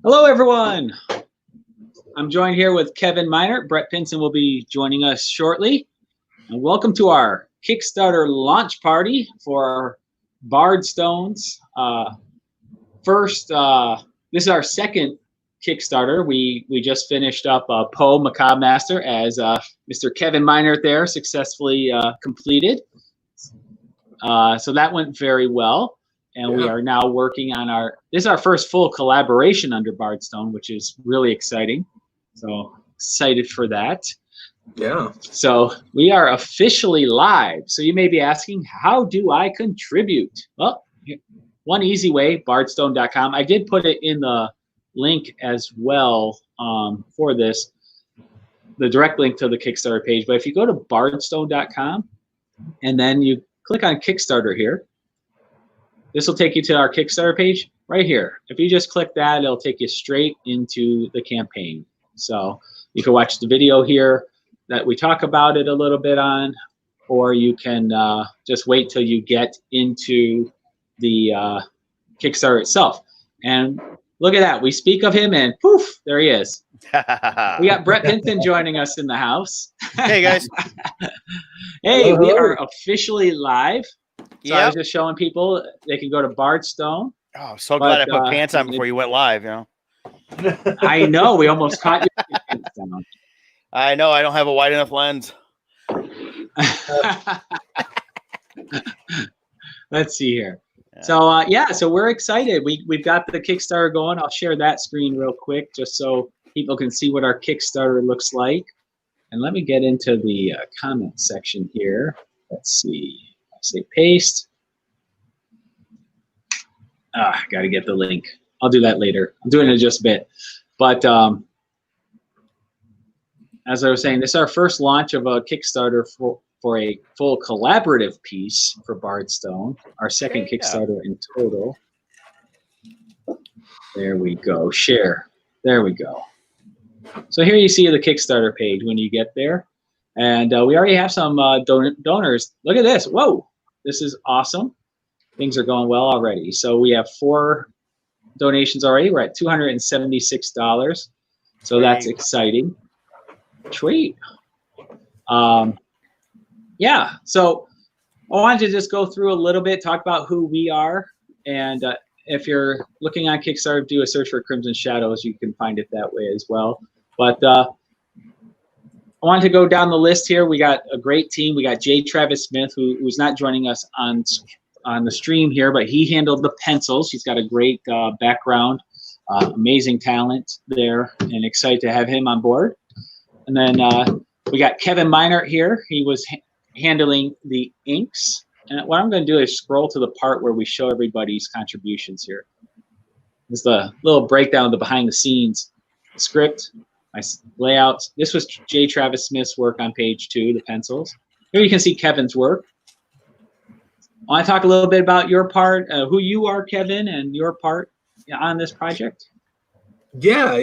Hello, everyone. I'm joined here with Kevin Miner. Brett Pinson will be joining us shortly. And welcome to our Kickstarter launch party for Bardstones. This is our second Kickstarter. We just finished up Poe Macabre Master, as Mr. Kevin Miner there successfully completed. So that went very well. And we are now working on this is our first full collaboration under Bardstone, which is really exciting. So excited for that. Yeah. So we are officially live. So you may be asking, how do I contribute? Well, one easy way, bardstone.com. I did put it in the link as well for this, the direct link to the Kickstarter page. But if you go to bardstone.com and then you click on Kickstarter here, this will take you to our Kickstarter page right here. If you just click that, it'll take you straight into the campaign. So you can watch the video here that we talk about it a little bit on, or you can just wait till you get into the Kickstarter itself. And look at that. We speak of him and poof, there he is. We got Brett Pinson joining us in the house. Hey, guys. Hey, Hello. We are officially live. So I Yep. was just showing people they can go to Bardstone. Oh, so glad I put pants on before you went live, you know. I know, we almost caught you. Down. I know I don't have a wide enough lens. Let's see here. So so we're excited. We've got the Kickstarter going. I'll share that screen real quick just so people can see what our Kickstarter looks like. And let me get into the comment section here. Let's see. Say paste. I got to get the link. I'll do that later. I'm doing it in just a bit. But as I was saying, this is our first launch of a Kickstarter for a full collaborative piece for Bardstone, our second Kickstarter in total. There we go. Share. There we go. So here you see the Kickstarter page when you get there. And we already have some donors. Look at this. Whoa. This is awesome. Things are going well already. So we have 4 donations already. We're at $276. So that's exciting. Sweet. Yeah. So I wanted to just go through a little bit, talk about who we are. And if you're looking on Kickstarter, do a search for Crimson Shadows. You can find it that way as well. But I wanted to go down the list here. We got a great team. We got J. Travis Smith, who's not joining us on the stream here, but he handled the pencils. He's got a great background, amazing talent there, and excited to have him on board. And then we got Kevin Miner here. He was handling the inks. And what I'm going to do is scroll to the part where we show everybody's contributions here. This is the little breakdown of the behind the scenes script. My layouts. This was J. Travis Smith's work on page 2, the pencils. Here you can see Kevin's work. I want to talk a little bit about your part, who you are, Kevin, and your part on this project. Yeah,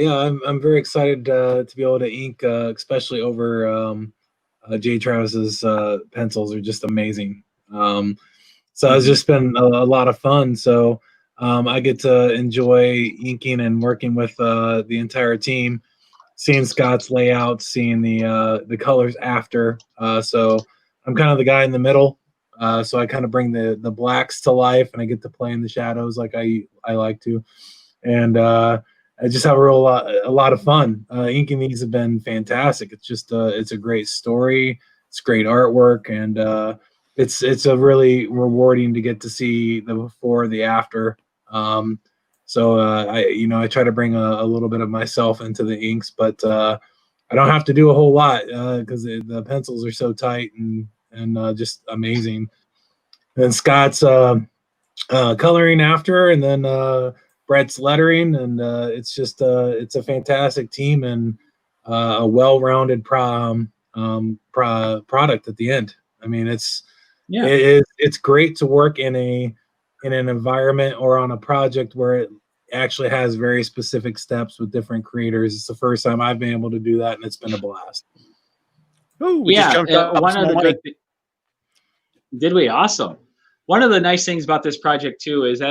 I'm very excited to be able to ink, especially over J. Travis's pencils are just amazing. So it's just been a lot of fun. So I get to enjoy inking and working with the entire team. Seeing Scott's layout, seeing the colors after. So I'm kind of the guy in the middle. So I kind of bring the blacks to life, and I get to play in the shadows like I like to. And I just have a lot of fun. Inking these have been fantastic. It's just it's a great story. It's great artwork, and it's a really rewarding to get to see the before, the after. So I try to bring a little bit of myself into the inks, but I don't have to do a whole lot because the pencils are so tight and just amazing. And then Scott's coloring after, and then Brett's lettering, and it's just it's a fantastic team and a well-rounded product at the end. I mean, it's great to work in an environment or on a project where it actually has very specific steps with different creators. It's the first time I've been able to do that, and it's been a blast. Ooh, we just jumped up one of the did we? Awesome. One of the nice things about this project too is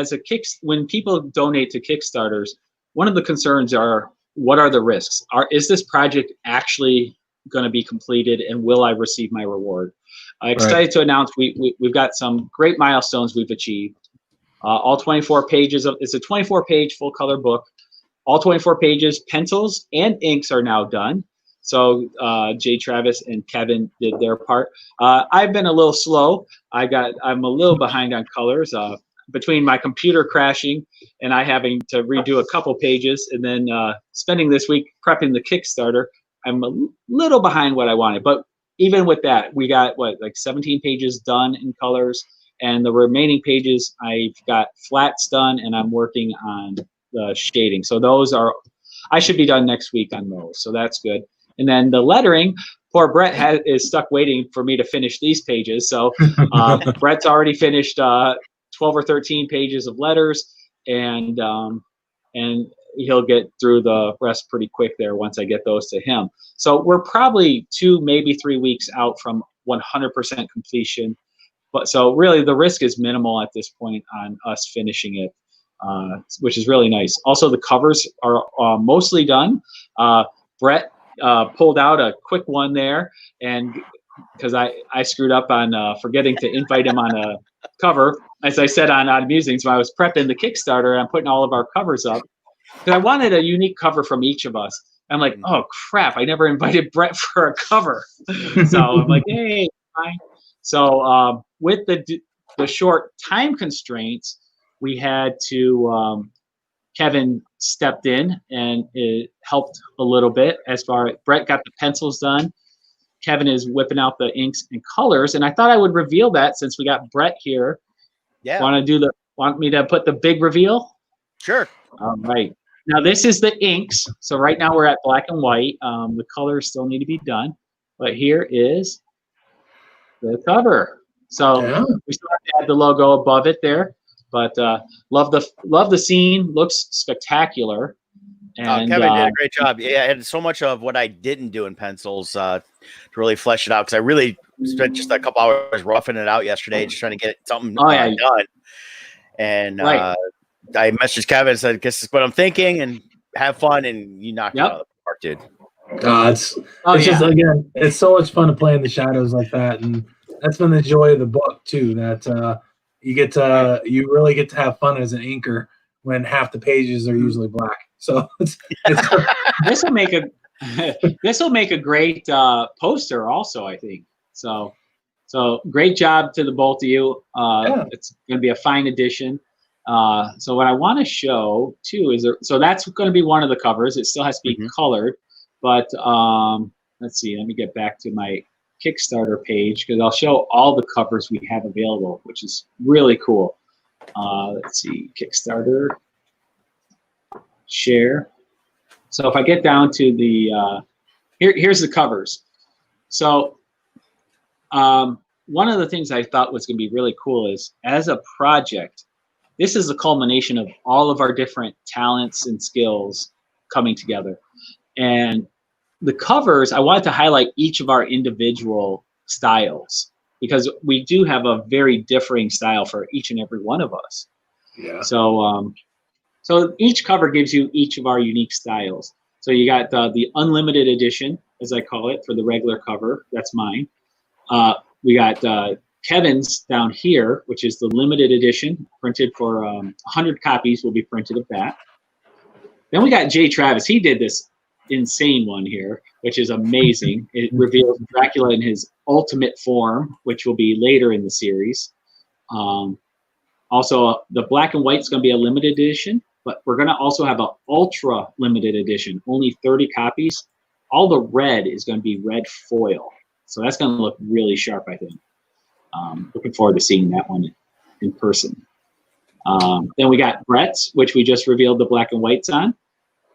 when people donate to Kickstarters, one of the concerns are, what are the risks? Is this project actually going to be completed, and will I receive my reward? Excited to announce we've got some great milestones we've achieved. All 24 pages of it's a 24-page full color book. All 24 pages, pencils and inks are now done. So Jay Travis and Kevin did their part. I've been a little slow. I'm a little behind on colors. Between my computer crashing and I having to redo a couple pages, and then spending this week prepping the Kickstarter, I'm a little behind what I wanted. But even with that, we got like 17 pages done in colors, and the remaining pages I've got flats done, and I'm working on the shading. So those are, I should be done next week on those. So that's good. And then the lettering, poor Brett is stuck waiting for me to finish these pages. So Brett's already finished 12 or 13 pages of letters, and he'll get through the rest pretty quick there once I get those to him. So we're probably 2, maybe 3 weeks out from 100% completion. But so really the risk is minimal at this point on us finishing it, which is really nice. Also, the covers are mostly done. Brett pulled out a quick one there, and because I screwed up on forgetting to invite him on a cover. As I said on Odd Musings, when I was prepping the Kickstarter, I'm putting all of our covers up because I wanted a unique cover from each of us. I'm like, oh crap, I never invited Brett for a cover. So I'm like, hey, fine. So with the short time constraints, we had to, Kevin stepped in and it helped a little bit as far as Brett got the pencils done. Kevin is whipping out the inks and colors, and I thought I would reveal that since we got Brett here. Yeah. Want me to put the big reveal? Sure. All right. Now this is the inks. So right now we're at black and white. The colors still need to be done, but here is the cover. So we still have to add the logo above it there, but love the scene. Looks spectacular. And Kevin did a great job. Yeah, I had so much of what I didn't do in pencils to really flesh it out, because I really spent just a couple hours roughing it out yesterday, just trying to get something done. And I messaged Kevin and said, "This is what I'm thinking, and have fun." And you knocked it out of the park, dude. It's just, again, it's so much fun to play in the shadows like that, and that's been the joy of the book too. That you really get to have fun as an inker when half the pages are usually black. So it's this will make a great poster also, I think. So great job to the both of you. It's going to be a fine addition. So what I want to show too is so that's going to be one of the covers. It still has to be colored, but let's see. Let me get back to my Kickstarter page because I'll show all the covers we have available, which is really cool. Let's see, Kickstarter. Share. So if I get down to the here's the covers. So one of the things I thought was going to be really cool is, as a project, this is the culmination of all of our different talents and skills coming together. And the covers, I wanted to highlight each of our individual styles, because we do have a very differing style for each and every one of us. Yeah. So each cover gives you each of our unique styles. So you got the unlimited edition, as I call it, for the regular cover. That's mine. We got Kevin's down here, which is the limited edition, printed for 100 copies will be printed of that. Then we got Jay Travis. He did this insane one here, which is amazing. It reveals Dracula in his ultimate form, which will be later in the series. Also, the black and white is going to be a limited edition, but we're going to also have an ultra limited edition, only 30 copies. All the red is going to be red foil. So that's going to look really sharp, I think. Looking forward to seeing that one in person. Then we got Brett's, which we just revealed the black and whites on.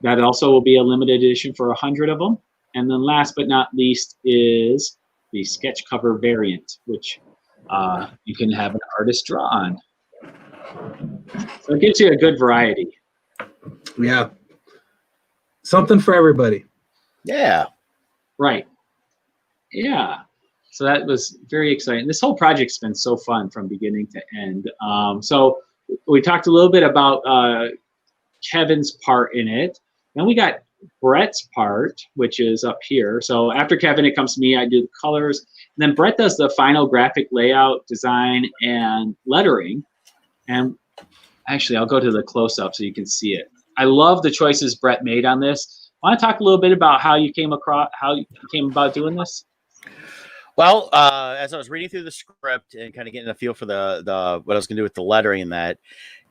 That also will be a limited edition for 100 of them. And then last but not least is the sketch cover variant, which you can have an artist draw on. So it gives you a good variety. Yeah. Something for everybody. Yeah. Right. Yeah. So that was very exciting. This whole project's been so fun from beginning to end. So we talked a little bit about Kevin's part in it. Then we got Brett's part, which is up here. So after Kevin, it comes to me. I do the colors. And then Brett does the final graphic layout, design, and lettering. And actually, I'll go to the close-up so you can see it. I love the choices Brett made on this. Want to talk a little bit about how you came about doing this? Well, as I was reading through the script and kind of getting a feel for the what I was going to do with the lettering and that,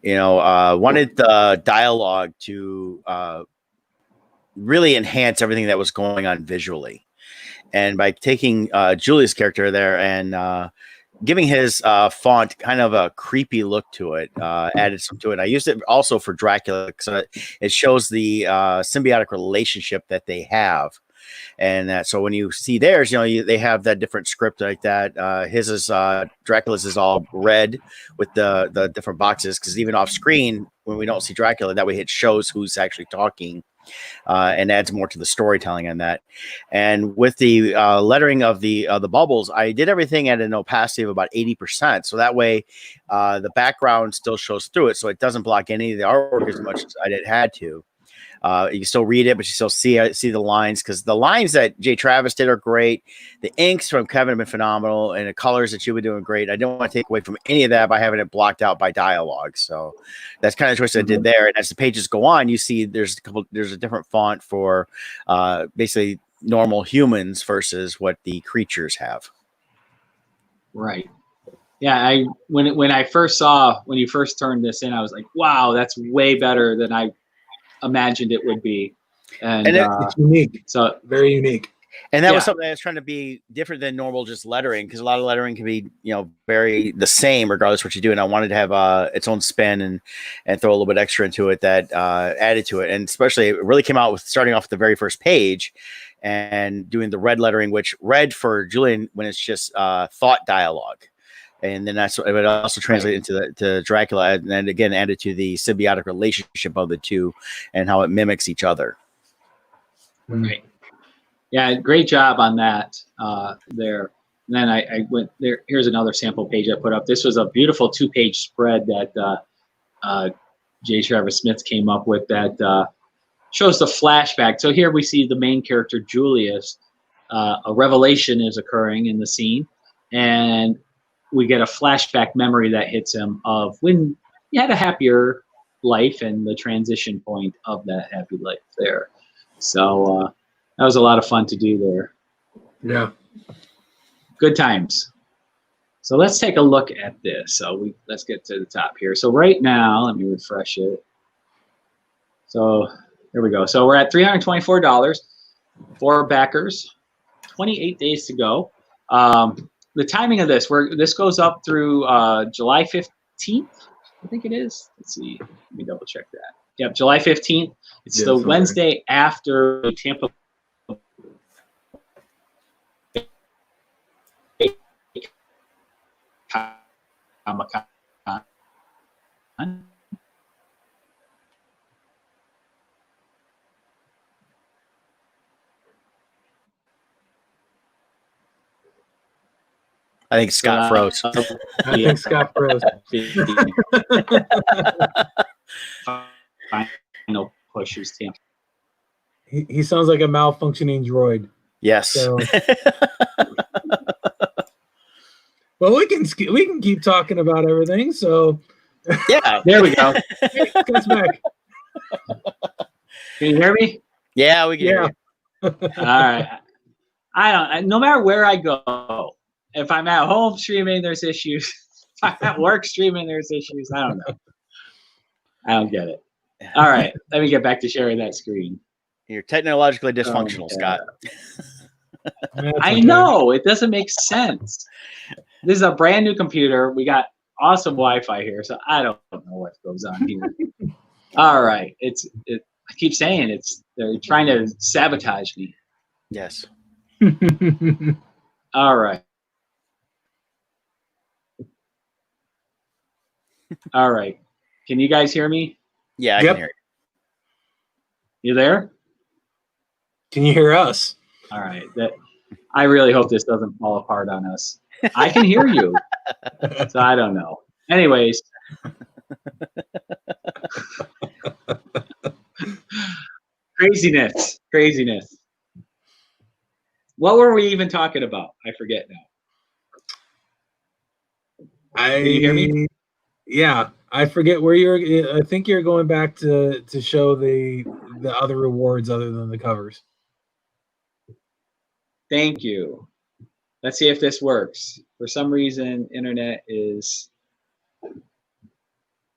wanted the dialogue to really enhance everything that was going on visually. And by taking Julius' character there and giving his font kind of a creepy look to it, added some to it. I used it also for Dracula because it shows the symbiotic relationship that they have. And so when you see theirs, they have that different script like that. His is Dracula's is all red with the different boxes, because even off screen when we don't see Dracula, that way it shows who's actually talking. And adds more to the storytelling on that. And with the lettering of the bubbles, I did everything at an opacity of about 80%. So that way the background still shows through it. So it doesn't block any of the artwork as much as I had to. You can still read it, but you still see the lines, because the lines that Jay Travis did are great. The inks from Kevin have been phenomenal, and the colors that you've been doing great. I don't want to take away from any of that by having it blocked out by dialogue. So that's kind of the choice I did there. And as the pages go on, you see there's a different font for basically normal humans versus what the creatures have. Right. Yeah. When you first turned this in, I was like, wow, that's way better than I imagined it would be. And it's unique. So very unique. And that was something I was trying to be different than normal just lettering, because a lot of lettering can be, very the same regardless what you do. And I wanted to have its own spin and throw a little bit extra into it that added to it. And especially it really came out with starting off the very first page and doing the red lettering, which red for Julian when it's just thought dialogue. And then that's what it would also translate into to Dracula, and then again added to the symbiotic relationship of the two and how it mimics each other. Right. Yeah, great job on that there. And then I went there. Here's another sample page I put up. This was a beautiful 2-page spread that J. Travis Smith came up with that shows the flashback. So here we see the main character, Julius. A revelation is occurring in the scene, and we get a flashback memory that hits him of when he had a happier life and the transition point of that happy life there. So that was a lot of fun to do there. Yeah. Good times. So let's take a look at this. So let's get to the top here. So right now, let me refresh it. So there we go. So we're at $324 for backers, 28 days to go. The timing of this, this goes up through July 15th, I think it is. Let's see. Let me double check that. Yep, July 15th. It's the Wednesday after Tampa Comic-Con. I think Scott froze. I think Scott froze. Final pushes Tampa. He sounds like a malfunctioning droid. Yes. So. Well, we can keep talking about everything. So yeah, there we go. Scott's back. Can you hear me? Yeah, we can hear you. All right. No matter where I go, if I'm at home streaming, there's issues. If I'm at work streaming, there's issues. I don't know. I don't get it. All right, let me get back to sharing that screen. You're technologically dysfunctional, Scott. I know. It doesn't make sense. This is a brand new computer. We got awesome Wi-Fi here, so I don't know what goes on here. All right. I keep saying they're trying to sabotage me. Yes. All right. All right. Can you guys hear me? Yeah, I can hear you. You there? Can you hear us? All right. I really hope this doesn't fall apart on us. I can hear you. So I don't know. Anyways. Craziness. What were we even talking about? I forget now. Can you hear me? Yeah, I forget where you're. I think you're going back to show the other rewards other than the covers. Thank you. Let's see if this works. For some reason, internet is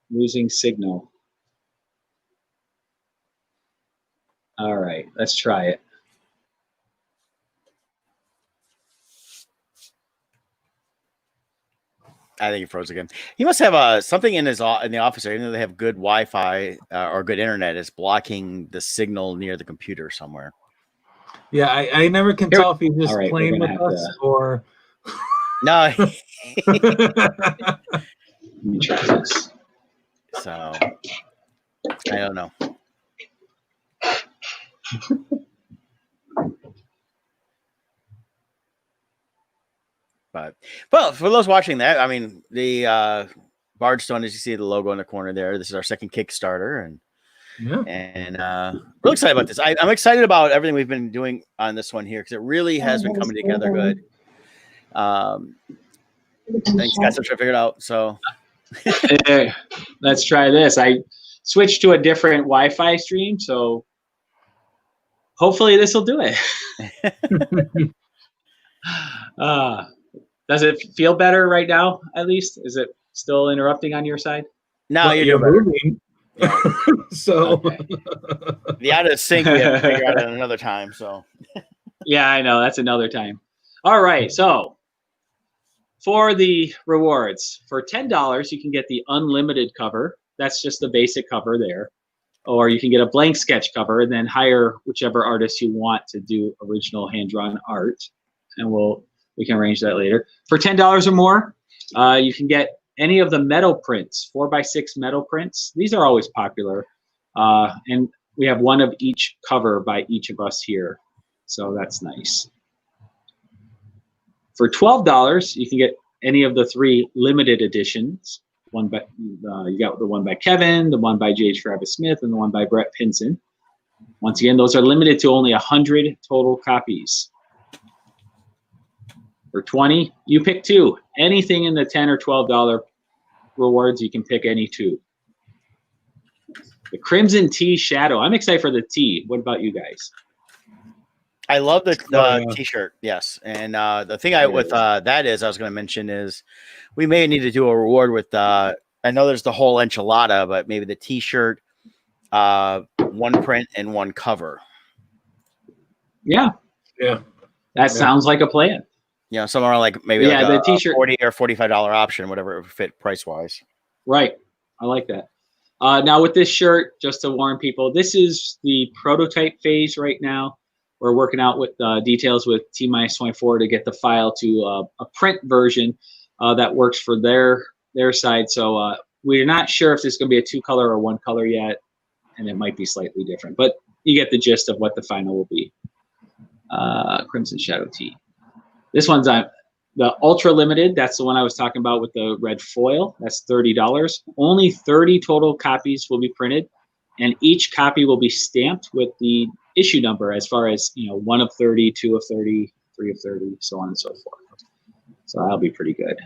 losing signal. All right, let's try it. I think he froze again. He must have something in the office, even though they have good Wi-Fi or good internet, is blocking the signal near the computer somewhere. Yeah, I never can tell if he's just playing with us or. No. Let me try this. So I don't know. But well, for those watching that, I mean, the Bardstone, as you see the logo in the corner there, this is our second Kickstarter, and really excited about this. I'm excited about everything we've been doing on this one here because it really has been coming together good. I think Scott's trying to figure it out. So let's try this. I switched to a different Wi-Fi stream, so hopefully this will do it. Does it feel better right now? At least, is it still interrupting on your side? No, you're moving. Yeah. So the out of sync we have to figure out at another time. So yeah, I know that's another time. All right, so for the rewards, for $10 you can get the unlimited cover. That's just the basic cover there, or you can get a blank sketch cover and then hire whichever artist you want to do original hand-drawn art, and we can arrange that later. For $10 or more, you can get any of the metal prints, 4x6 metal prints. These are always popular. And we have one of each cover by each of us here. So that's nice. For $12, you can get any of the 3 limited editions. You got the one by Kevin, the one by J. Travis Smith, and the one by Brett Pinson. Once again, those are limited to only 100 total copies. For $20, you pick 2. Anything in the $10 or $12 rewards, you can pick any 2. The Crimson Tee Shadow. I'm excited for the tee. What about you guys? I love the T-shirt. Yes, and the thing with that is I was going to mention is we may need to do a reward with. I know there's the whole enchilada, but maybe the T-shirt, 1 print and 1 cover. Yeah. That sounds like a plan. Yeah, somewhere like maybe the T-shirt, $40 or $45 option, whatever it would fit price wise. Right, I like that. Now with this shirt, just to warn people, this is the prototype phase right now. We're working out with details with T-24 to get the file to a print version that works for their side. So we're not sure if this is going to be a 2-color or 1 color yet, and it might be slightly different. But you get the gist of what the final will be. Crimson Shadow Tee. This one's on the ultra limited. That's the one I was talking about with the red foil. That's $30. Only 30 total copies will be printed, and each copy will be stamped with the issue number as far as 1 of 30, 2 of 30, 3 of 30, so on and so forth. So that'll be pretty good.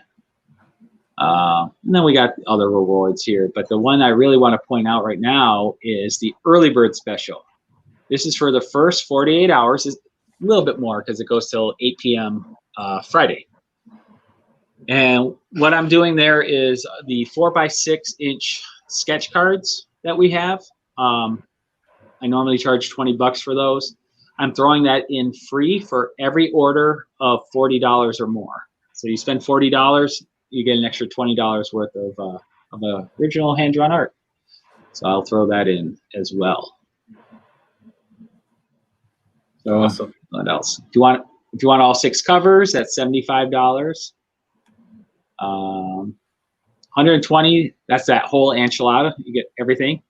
And then we got other rewards here, but the one I really want to point out right now is the early bird special. This is for the first 48 hours. It's a little bit more because it goes till 8 p.m. Friday. And what I'm doing there is the 4x6 inch sketch cards that we have. I normally charge $20 for those. I'm throwing that in free for every order of $40 or more. So you spend $40, you get an extra $20 worth of original hand-drawn art. So I'll throw that in as well. So awesome. What else? If you want all 6 covers, that's $75. 120, that's that whole enchilada. You get everything.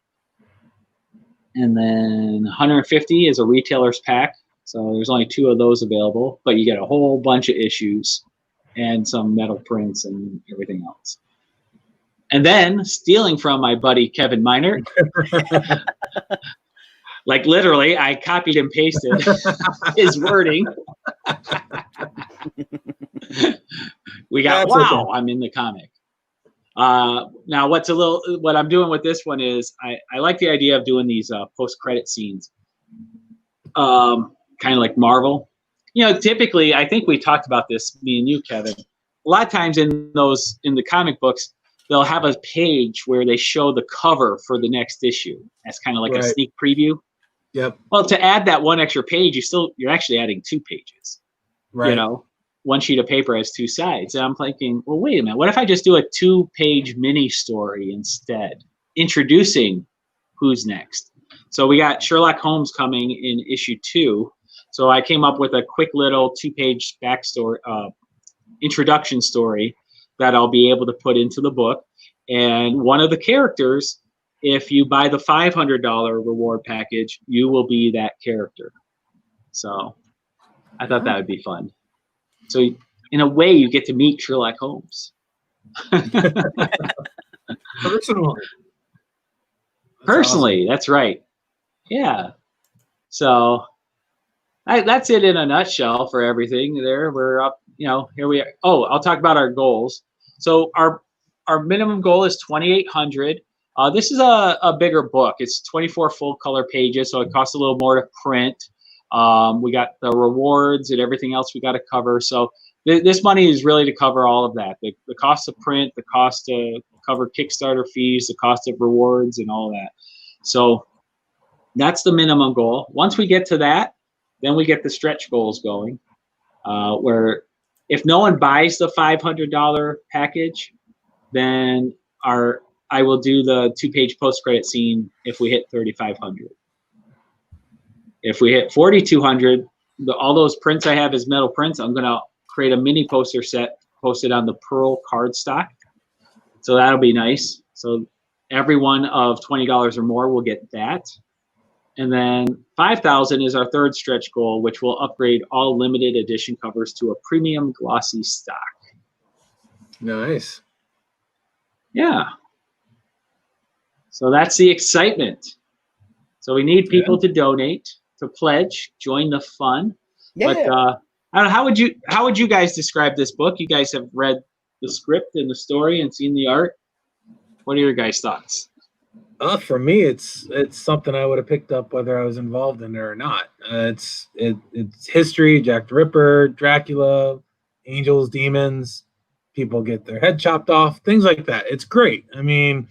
And then 150 is a retailer's pack. So there's only 2 of those available, but you get a whole bunch of issues and some metal prints and everything else. And then, stealing from my buddy Kevin Meinert, Like literally, I copied and pasted his wording. We got, That's wow, okay. I'm in the comic. Now, what I'm doing with this one is I like the idea of doing these post-credit scenes, kind of like Marvel. You know, typically, I think we talked about this, me and you, Kevin. A lot of times in the comic books, they'll have a page where they show the cover for the next issue. That's kind of like a sneak preview. Yep. Well, to add that one extra page, you're actually adding 2 pages. Right. You know, one sheet of paper has 2 sides. And I'm thinking, well, wait a minute. What if I just do a 2-page mini story instead, introducing who's next? So we got Sherlock Holmes coming in issue 2. So I came up with a quick little 2-page backstory, introduction story that I'll be able to put into the book. And one of the characters, if you buy the $500 reward package, you will be that character. So I thought that would be fun. So in a way, you get to meet Sherlock Holmes. Personally, that's right. Yeah. So that's it in a nutshell for everything there. We're up, here we are. Oh, I'll talk about our goals. So our minimum goal is 2,800. This is a bigger book. It's 24 full color pages, so it costs a little more to print. We got the rewards and everything else we got to cover. So this money is really to cover all of that. The cost of print, the cost to cover Kickstarter fees, the cost of rewards and all of that. So that's the minimum goal. Once we get to that, then we get the stretch goals going, where if no one buys the $500 package, then I will do the 2-page post-credit scene if we hit 3,500. If we hit 4,200, all those prints I have as metal prints, I'm going to create a mini poster set, post it on the Pearl cardstock. So that'll be nice. So every one of $20 or more will get that. And then 5,000 is our third stretch goal, which will upgrade all limited edition covers to a premium glossy stock. Nice. Yeah. So that's the excitement. So we need people to donate, to pledge, join the fun. Yeah. But I don't know, how would you guys describe this book? You guys have read the script and the story and seen the art. What are your guys' thoughts? For me, it's something I would have picked up whether I was involved in it or not. It's history, Jack the Ripper, Dracula, angels, demons, people get their head chopped off, things like that. It's great. I mean,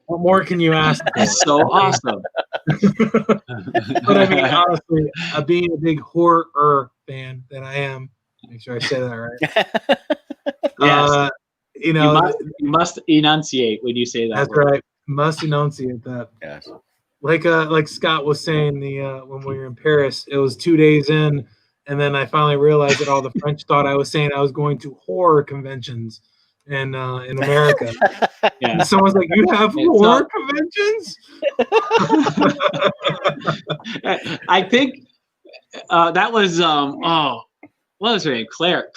what more can you ask for? That's so awesome. But I mean, honestly, being a big horror fan that I am, make sure I say that right. Yes. You must enunciate when you say that. That's word. Right. Must enunciate that. Yes. Like Scott was saying, when we were in Paris, it was 2 days in, and then I finally realized that all the French thought I was saying I was going to horror conventions in America. Yeah. And someone's like, "You have horror conventions?" I think that was what was her name? Claire.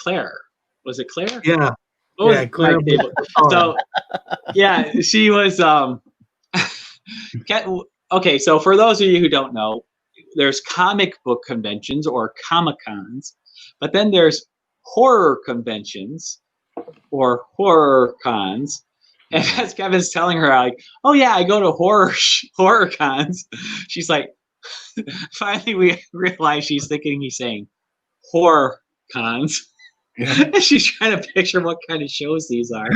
Was it Claire? Yeah. Yeah, Claire. So yeah, she was okay, so for those of you who don't know, there's comic book conventions or Comic-Cons, but then there's horror conventions or horror cons. And as Kevin's telling her, like, oh yeah, I go to horror cons. She's like, finally we realize she's thinking he's saying horror cons. Yeah. She's trying to picture what kind of shows these are.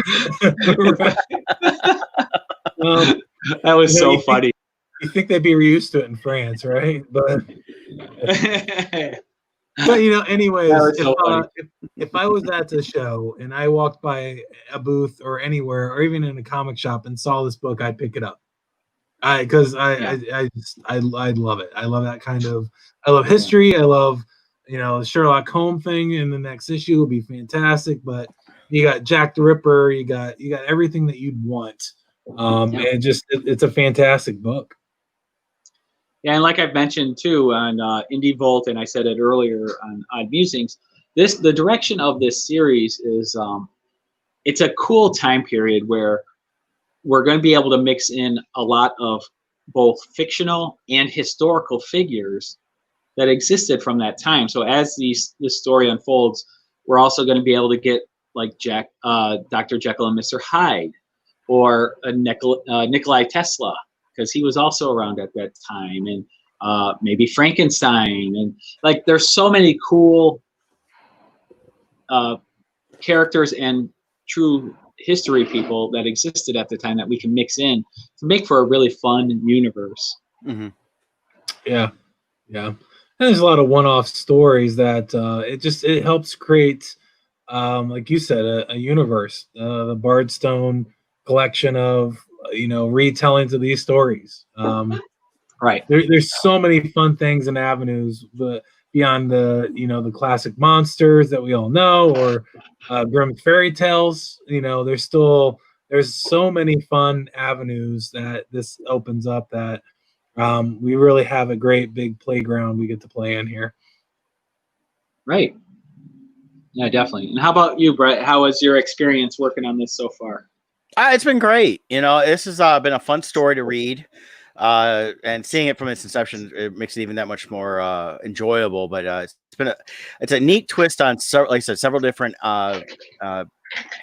That was so funny. You think they'd be used to it in France, right? But anyways, if I was at the show and I walked by a booth or anywhere or even in a comic shop and saw this book, I'd pick it up. I love it. I love that kind of. I love history. I love. Sherlock Holmes thing in the next issue will be fantastic, but you got Jack the Ripper, you got everything that you'd want. And it's a fantastic book. Yeah, and like I've mentioned too on Indie Volt, and I said it earlier on Odd Musings, the direction of this series is it's a cool time period where we're going to be able to mix in a lot of both fictional and historical figures that existed from that time. So as this story unfolds, we're also going to be able to get like Dr. Jekyll and Mr. Hyde, or Nikolai Tesla, because he was also around at that time, and maybe Frankenstein, and like there's so many cool characters and true history people that existed at the time that we can mix in to make for a really fun universe. Mm-hmm. Yeah. And there's a lot of one-off stories that it helps create, like you said, a universe. The Bardstone collection of retellings of these stories. Right. There's so many fun things and avenues, but beyond the classic monsters that we all know, or Grimm's fairy tales. There's so many fun avenues that this opens up that we really have a great big playground we get to play in here. Right. Yeah, definitely. And how about you, Brett? How was your experience working on this so far? It's been great. This has been a fun story to read. And seeing it from its inception, it makes it even that much more enjoyable. But it's a neat twist on, like I said, several different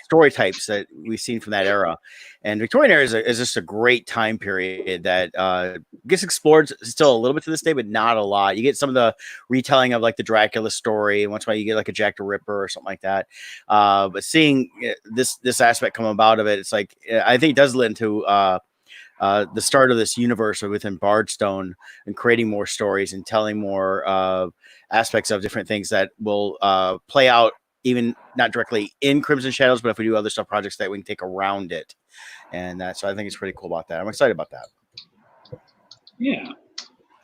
story types that we've seen from that era. And Victorian era is just a great time period that gets explored still a little bit to this day, but not a lot. You get some of the retelling of like the Dracula story, and once in a while you get like a Jack the Ripper or something like that. But seeing this aspect come about of it, it's like I think it does lead into the start of this universe within Bardstone, and creating more stories and telling more aspects of different things that will play out, even not directly in Crimson Shadows, but if we do other stuff projects that we can take around it. And so I think it's pretty cool about that. I'm excited about that. Yeah.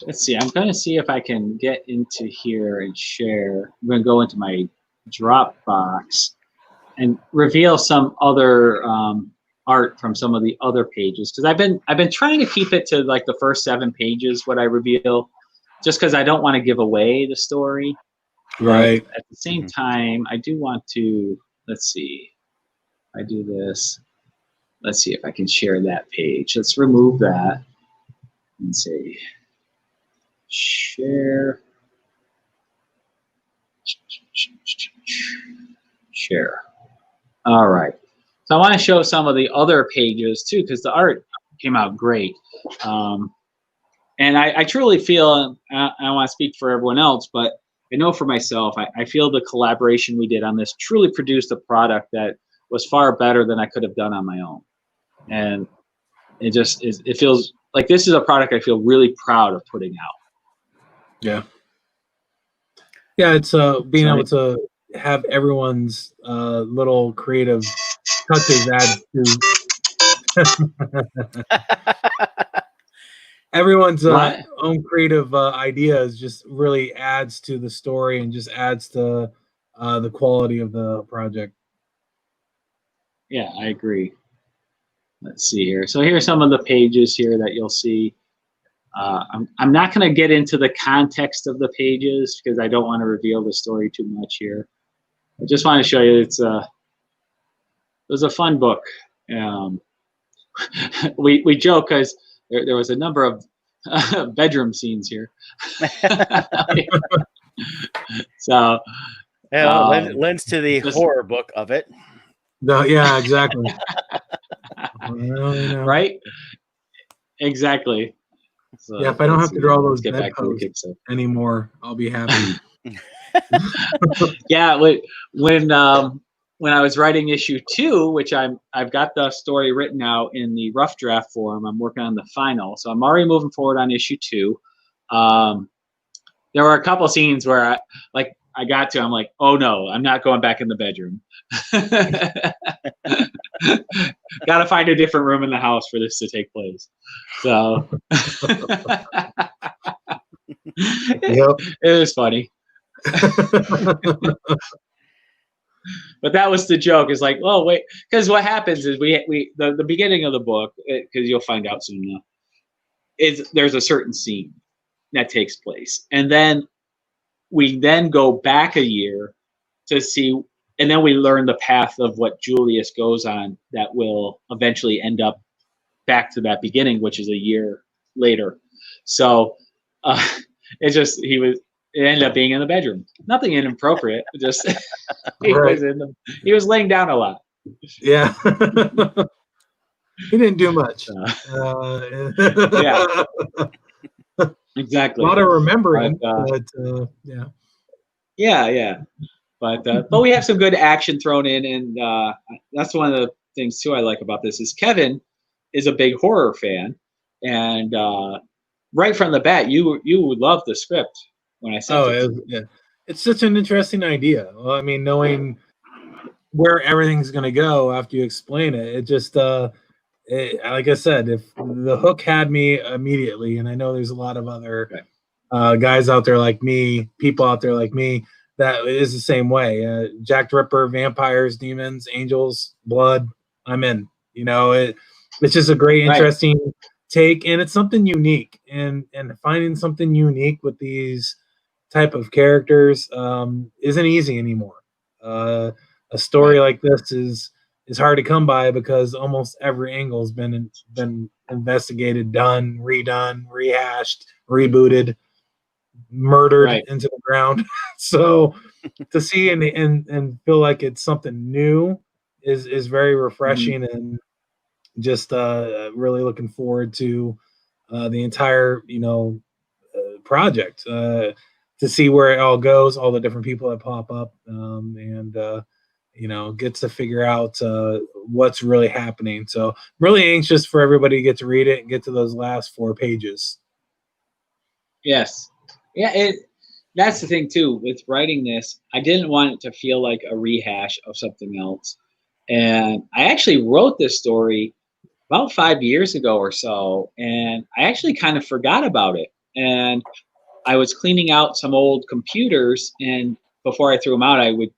Let's see. I'm going to see if I can get into here and share. I'm going to go into my Dropbox and reveal some other art from some of the other pages, because I've been trying to keep it to like the first 7 pages what I reveal, just because I don't want to give away the story. Right. But at the same time, I do want to. Let's see. I do this. Let's see if I can share that page. Let's remove that and say share. Share. All right. So I want to show some of the other pages too, because the art came out great. And I truly feel, I don't want to speak for everyone else, but I know for myself, I feel the collaboration we did on this truly produced a product that was far better than I could have done on my own. And it just is, it feels like this is a product I feel really proud of putting out. Yeah. Yeah, it's being able to have everyone's little creative touches add to everyone's own creative ideas just really adds to the story and just adds to the quality of the project. Yeah, I agree. Let's see here. So here's some of the pages here that you'll see. I'm not going to get into the context of the pages because I don't want to reveal the story too much here. I just want to show you it was a fun book. We joke because there was a number of bedroom scenes here. So lends to the horror book of it. No, yeah, exactly. Right? Exactly. So, yeah, if I don't have to draw those bedposts anymore, I'll be happy. Yeah, when I was writing issue 2, which I've got the story written out in the rough draft form. I'm working on the final, so I'm already moving forward on issue 2. There were a couple scenes where I got to, I'm like, oh no, I'm not going back in the bedroom. Got to find a different room in the house for this to take place. So it was funny. But that was the joke. Is like, oh wait, because what happens is the beginning of the book, because you'll find out soon enough, is there's a certain scene that takes place, and then we then go back a year to see, and then we learn the path of what Julius goes on that will eventually end up back to that beginning, which is a year later. So it ended up being in the bedroom. Nothing inappropriate. Just he was laying down a lot. Yeah. He didn't do much. Yeah. Exactly. A lot of remembering, but yeah. Yeah. But we have some good action thrown in, and that's one of the things too I like about this is Kevin is a big horror fan, and right from the bat, you would love the script when I sent it to you. Yeah, it's such an interesting idea. Well, I mean, knowing where everything's going to go after you explain it, it just like I said, if the hook had me immediately, and I know there's a lot of other guys out there like me, people out there like me, that is the same way. Jack the Ripper, vampires, demons, angels, blood, I'm in. You know, it's just a great, interesting take, and it's something unique. And finding something unique with these type of characters isn't easy anymore. A story like this is hard to come by because almost every angle's been investigated, done, redone, rehashed, rebooted, murdered into the ground. So to see and feel like it's something new is very refreshing, and just really looking forward to the entire project to see where it all goes, all the different people that pop up, and gets to figure out what's really happening. So I'm really anxious for everybody to get to read it and get to those last 4 pages. Yes. Yeah, that's the thing too with writing this. I didn't want it to feel like a rehash of something else. And I actually wrote this story about 5 years ago or so, and I actually kind of forgot about it. And I was cleaning out some old computers, and before I threw them out, I would,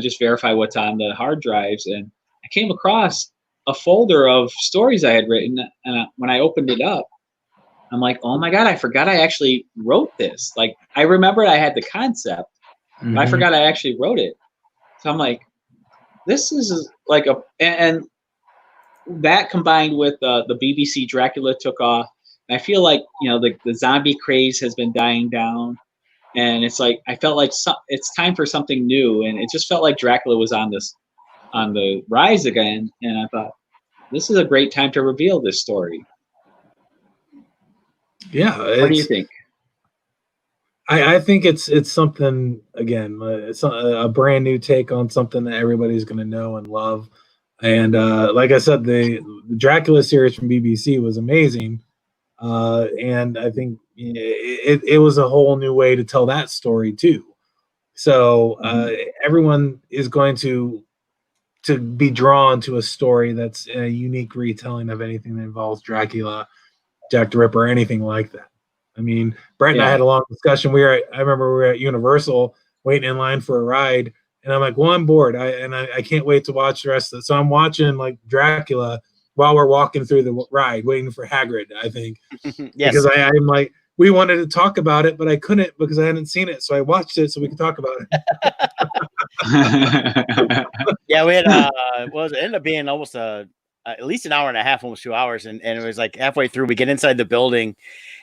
just verify what's on the hard drives. And I came across a folder of stories I had written, and when I opened it up, I'm like, oh my God, I forgot I actually wrote this. Like, I remembered I had the concept, but I forgot I actually wrote it. So I'm like, this is like and that combined with the BBC Dracula took off. And I feel like, the zombie craze has been dying down. And it's like, I felt like it's time for something new. And it just felt like Dracula was on the rise again. And I thought, this is a great time to reveal this story. Yeah. What do you think? I think it's something, again, it's a brand new take on something that everybody's going to know and love. And like I said, the Dracula series from BBC was amazing. And I think it was a whole new way to tell that story too. So everyone is going to be drawn to a story that's a unique retelling of anything that involves Dracula, Jack the Ripper, or anything like that. I mean, Brett and I had a long discussion. I remember we were at Universal waiting in line for a ride, and I'm like, well, I'm bored. I can't wait to watch the rest of it. So I'm watching like Dracula while we're walking through the ride, waiting for Hagrid, I think. Yes. Because I'm like, we wanted to talk about it, but I couldn't because I hadn't seen it. So I watched it so we could talk about it. Yeah, we had it ended up being almost at least an hour and a half, almost 2 hours, and it was like halfway through we get inside the building,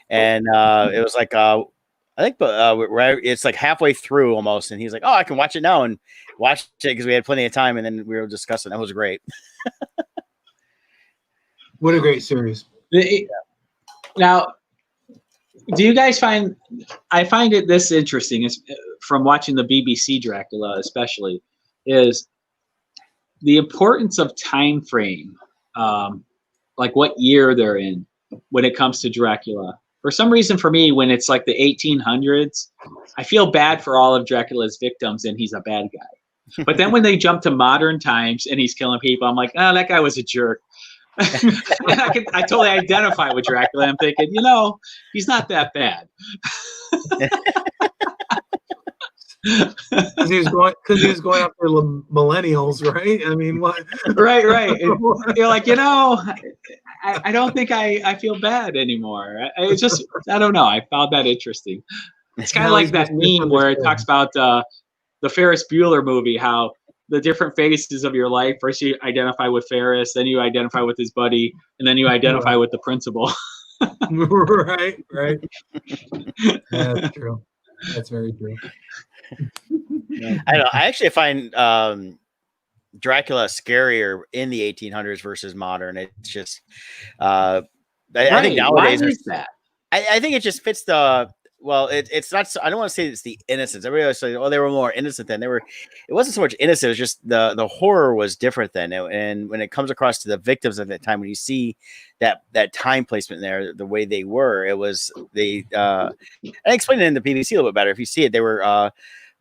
and it was like I think it's like halfway through almost, and he's like, oh, I can watch it now, and watched it because we had plenty of time, and then we were discussing. That was great. What a great series. Now, do you guys I find it this interesting, from watching the BBC Dracula especially, is the importance of time frame, like what year they're in when it comes to Dracula. For some reason, for me, when it's like the 1800s, I feel bad for all of Dracula's victims and he's a bad guy. But then when they jump to modern times and he's killing people, I'm like, oh, that guy was a jerk. I totally identify with Dracula. I'm thinking, he's not that bad. Because he was going after millennials, right? I mean, what? Right. You're like, I don't think I feel bad anymore. It's just, I don't know. I found that interesting. It's kind of like that meme where it talks about the Ferris Bueller movie, how the different phases of your life. First you identify with Ferris, then you identify with his buddy, and then you identify with the principal. Right. Yeah, that's true. That's very true. I don't know. I actually find Dracula scarier in the 1800s versus modern. It's just, I think nowadays, why is that? I think it just fits the. Well, it's not. I don't want to say it's the innocence. Everybody always say, "Oh, they were more innocent then." It wasn't so much innocent. It was just the horror was different then. And when it comes across to the victims at that time, when you see that time placement there, the way they were, it was they. I explained it in the BBC a little bit better. If you see it, they were.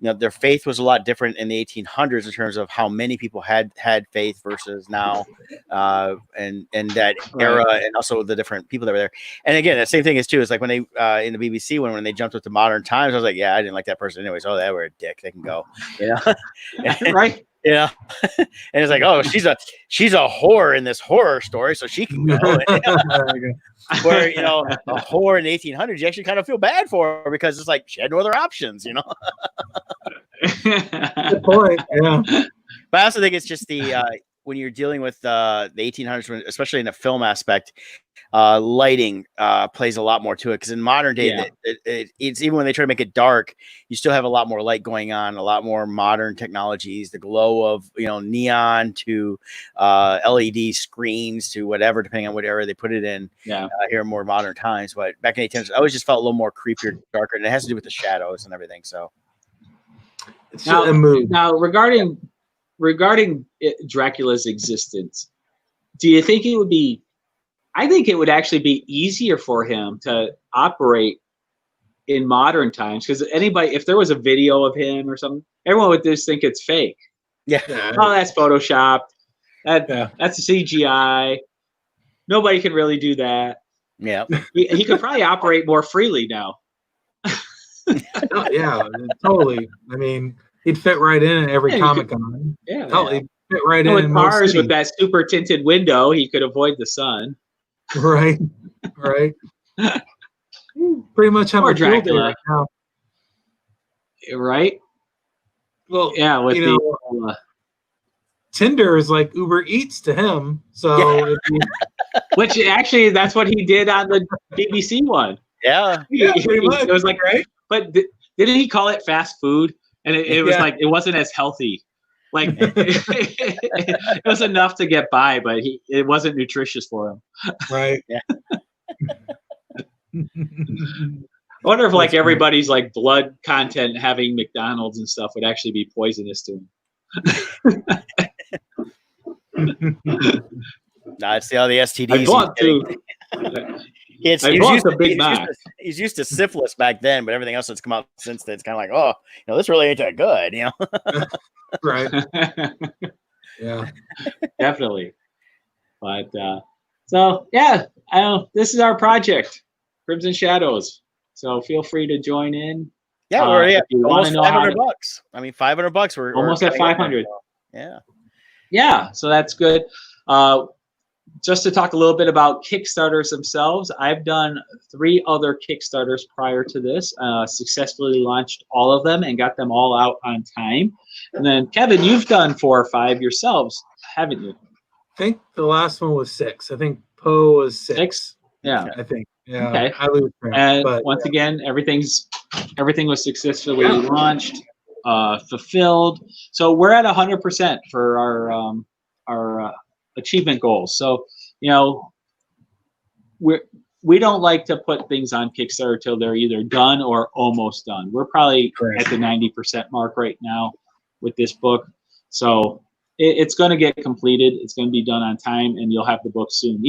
Their faith was a lot different in the 1800s in terms of how many people had faith versus now, and that era, and also the different people that were there. And again, the same thing is too. It's like when they in the BBC when they jumped up to modern times, I was like, yeah, I didn't like that person anyways. Oh, they were a dick. They can go, Right? Yeah, and it's like, oh, she's a whore in this horror story, so she can go. Where a whore in the 1800s, you actually kind of feel bad for her because it's like she had no other options, Good point. Yeah, but I also think it's just the when you're dealing with the 1800s, especially in the film aspect, lighting plays a lot more to it. Because in modern day, it's even when they try to make it dark, you still have a lot more light going on, a lot more modern technologies, the glow of neon to LED screens to whatever, depending on what era they put it in. Yeah, here in more modern times, but back in the 1800s, I always just felt a little more creepier, darker, and it has to do with the shadows and everything. So it's now regarding Dracula's existence, do you think it would be? I think it would actually be easier for him to operate in modern times because if there was a video of him or something, everyone would just think it's fake. Yeah. Oh, that's photoshopped. That's CGI. Nobody can really do that. Yeah. He could probably operate more freely now. Yeah, totally. I mean, he'd fit right in at every Comic-Con. Yeah. He'd fit right in. With cars with that super tinted window, he could avoid the sun. Right. Pretty much have a Dracula right now. Right? Well, yeah, with Tinder is like Uber Eats to him. So which actually that's what he did on the BBC one. Yeah. It was like, right? But didn't he call it fast food? And it was like it wasn't as healthy. Like it was enough to get by, but it wasn't nutritious for him. Right. Yeah. I wonder if like everybody's like blood content having McDonald's and stuff would actually be poisonous to him. Nah, it's all the STDs. He's used to syphilis back then, but everything else that's come out since then, it's kind of like, oh, this really ain't that good, Right. Yeah. Definitely. But so yeah, I know this is our project, Crimson Shadows. So feel free to join in. Yeah, we're already at almost $500. I mean, $500. We're almost at 500. Yeah. Yeah. So that's good. Just to talk a little bit about Kickstarters themselves, I've done 3 other Kickstarters prior to this, successfully launched all of them and got them all out on time. And then, Kevin, you've done 4 or 5 yourselves, haven't you? I think the last one was 6. I think Poe was 6. Yeah. I think. Yeah. Okay. I lose track, and once again, everything was successfully launched, fulfilled. So we're at 100% for our achievement goals. So, we don't like to put things on Kickstarter till they're either done or almost done. We're probably at the 90% mark right now with this book. So it's going to get completed. It's going to be done on time, and you'll have the book soon.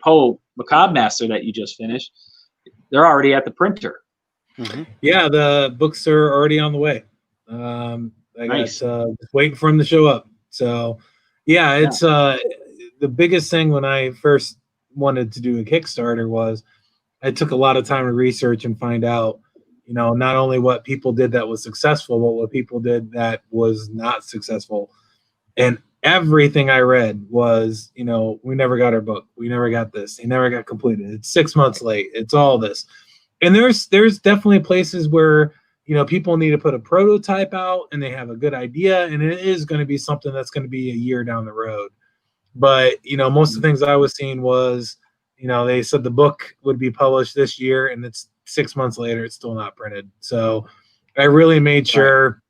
Poe Macabre Master that you just finished, they're already at the printer. Mm-hmm. Yeah, the books are already on the way. Nice. Got just waiting for them to show up. So, yeah, it's the biggest thing when I first wanted to do a Kickstarter was I took a lot of time to research and find out, not only what people did that was successful, but what people did that was not successful. And everything I read was, we never got our book. We never got this. It never got completed. It's 6 months late. It's all this. And there's definitely places where, people need to put a prototype out and they have a good idea. And it is going to be something that's going to be a year down the road. But, most of the things I was seeing was, they said the book would be published this year, and it's 6 months later, it's still not printed. So I really made sure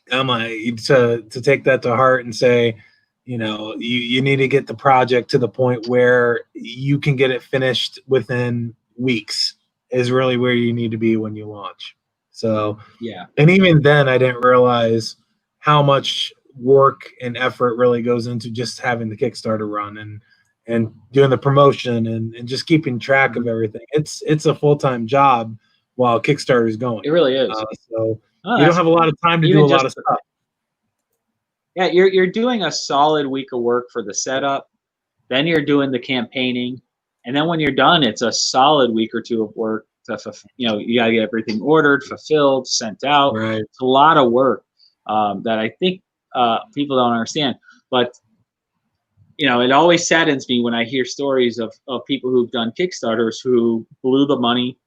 to take that to heart and say, you need to get the project to the point where you can get it finished within weeks is really where you need to be when you launch. So, yeah. And even then I didn't realize how much work and effort really goes into just having the Kickstarter run and doing the promotion and just keeping track of everything. It's a full-time job while Kickstarter is going. It really is. So you don't have a lot of time to do a lot of stuff. Yeah, you're doing a solid week of work for the setup. Then you're doing the campaigning, and then when you're done, it's a solid week or two of work. You gotta get everything ordered, fulfilled, sent out. Right. It's a lot of work that I think people don't understand. But it always saddens me when I hear stories of people who've done Kickstarters who blew the money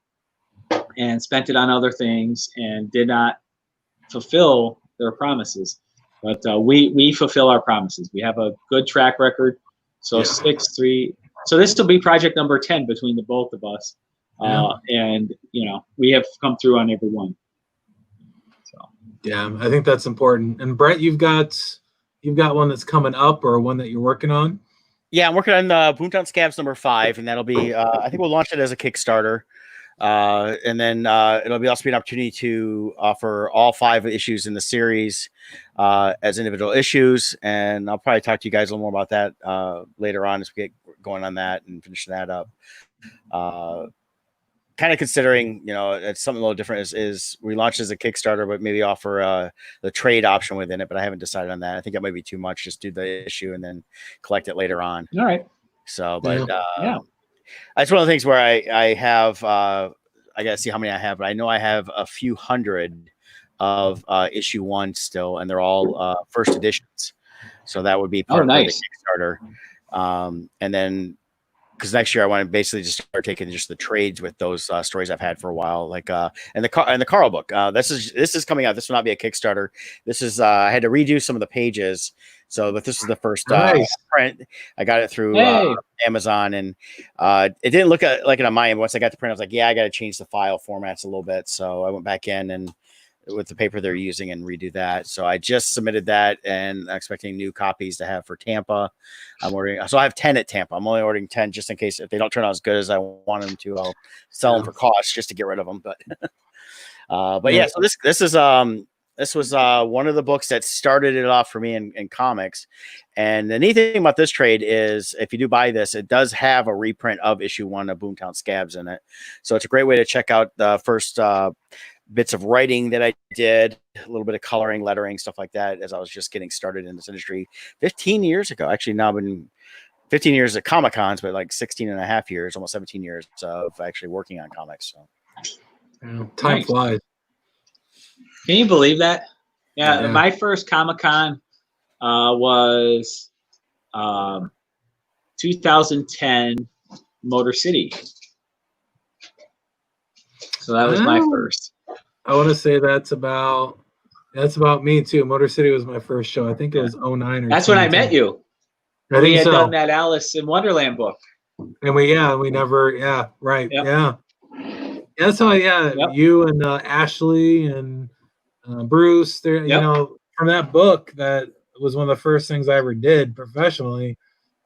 and spent it on other things and did not fulfill their promises. But we fulfill our promises. We have a good track record. So 6-3. So this will be project number 10 between the both of us. And we have come through on every one. So yeah, I think that's important. And Brett, you've got one that's coming up, or one that you're working on? Yeah, I'm working on Boomtown Scabs number 5, and that'll be I think we'll launch it as a Kickstarter. And then it'll also be an opportunity to offer all 5 issues in the series as individual issues. And I'll probably talk to you guys a little more about that later on as we get going on that and finish that up. Kind of considering, it's something a little different is we launched as a Kickstarter, but maybe offer the trade option within it. But I haven't decided on that. I think that might be too much. Just do the issue and then collect it later on. All right. So, but it's one of the things where I have, I got to see how many I have, but I know I have a few hundred of issue 1 still, and they're all first editions. So that would be part of the Kickstarter. And then, because next year I want to basically just start taking just the trades with those stories I've had for a while, like and the Carl book. This is coming out. This will not be a Kickstarter. This is I had to redo some of the pages. But this is the first print. I got it through Amazon, and it didn't look like it on my end. Once I got the print, I was like, yeah, I got to change the file formats a little bit. So I went back in and with the paper they're using and redo that. So I just submitted that, and I'm expecting new copies to have for Tampa. I'm ordering. So I have 10 at Tampa. I'm only ordering 10 just in case if they don't turn out as good as I want them to, I'll sell them for cost just to get rid of them. But yeah, so this was one of the books that started it off for me in comics. And the neat thing about this trade is if you do buy this, it does have a reprint of issue 1 of Boomtown Scabs in it. So it's a great way to check out the first bits of writing that I did, a little bit of coloring, lettering, stuff like that, as I was just getting started in this industry 15 years ago. Actually, now been 15 years at Comic-Cons, but like 16 and a half years, almost 17 years of actually working on comics. So time flies. Can you believe that? Yeah. My first Comic-Con was 2010 Motor City. So that was my first. I want to say that's about me too. Motor City was my first show. I think it was 09 or that's when I met you. We had done that Alice in Wonderland book. And we never, right. Yep. Yeah. That's how, you and Ashley and Bruce, there, from that book, that was one of the first things I ever did professionally.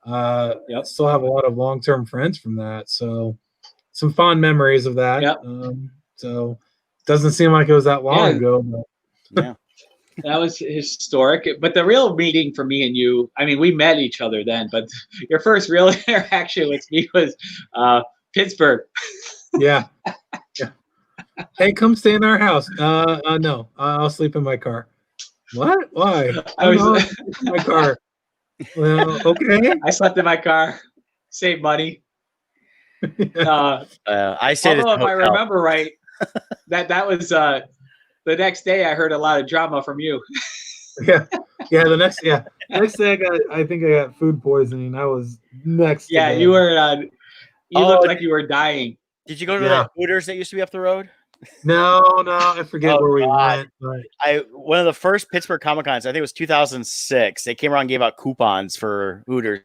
Still have a lot of long-term friends from that. So some fond memories of that. So doesn't seem like it was that long ago. But. That was historic. But the real meeting for me and you, I mean, we met each other then, but your first real interaction with me was Pittsburgh. Yeah. Hey, come stay in our house. No, I'll sleep in my car. What? Why? I was in my car. Well, okay. I slept in my car, saved money. I said, although if I remember right, that was the next day I heard a lot of drama from you. The next day I think I got food poisoning. I was next. Yeah, you were. You looked like you were dying. Did you go to that Hooters that used to be up the road? No, I forget where we went. But... one of the first Pittsburgh Comic Cons, I think it was 2006. They came around and gave out coupons for Hooters,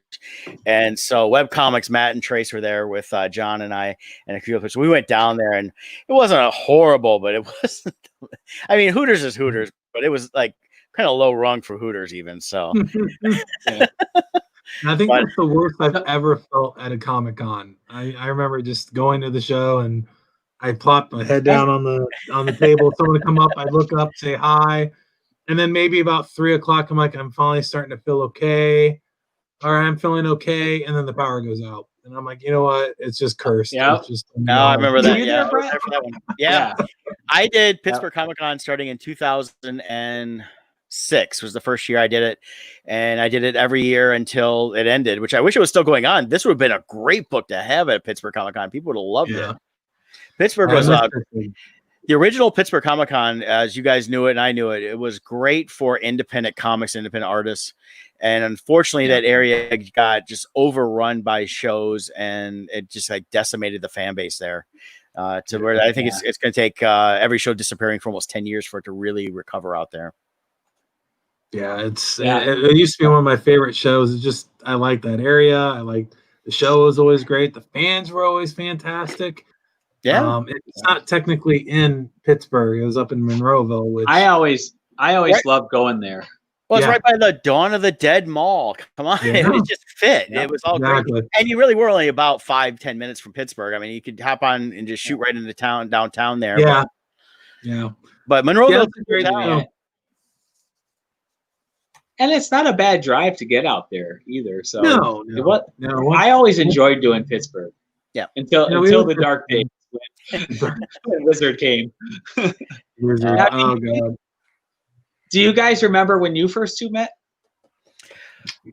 and so Webcomics, Matt and Trace were there with John and I and a few others. So we went down there, and it wasn't a horrible, but it wasn't. I mean, Hooters is Hooters, but it was like kind of low rung for Hooters, even. So, yeah. I think that's the worst I've ever felt at a Comic Con. I remember just going to the show and I plopped my head down on the table. Someone would come up, I'd look up, say hi, and then maybe about 3 o'clock, I'm like, I'm finally starting to feel okay. All right, I'm feeling okay, and then the power goes out, and I'm like, you know what? It's just cursed. Yeah. I remember that. Yeah, for that one. Yeah. I did Pittsburgh Comic Con starting in 2006 was the first year I did it, and I did it every year until it ended. Which I wish it was still going on. This would have been a great book to have at Pittsburgh Comic Con. People would have loved it. Pittsburgh was the original Pittsburgh Comic Con, as you guys knew it and I knew it. It was great for independent comics, independent artists, and unfortunately, that area got just overrun by shows, and it just like decimated the fan base there. To where I think it's going to take every show disappearing for almost 10 years for it to really recover out there. Yeah, it used to be one of my favorite shows. It's just I like that area. I like the show was always great. The fans were always fantastic. Yeah, it's not technically in Pittsburgh. It was up in Monroeville, which I always loved going there. Well, it's right by the Dawn of the Dead Mall. Come on, it just fit. It was all great, and you really were only about 5-10 minutes from Pittsburgh. I mean, you could hop on and just shoot right into downtown there. Yeah, but Monroeville's a great town. And it's not a bad drive to get out there either. So no. I always enjoyed doing Pittsburgh. Yeah, until the dark days when Wizard came. Wizard. Oh god. Do you guys remember when you first two met?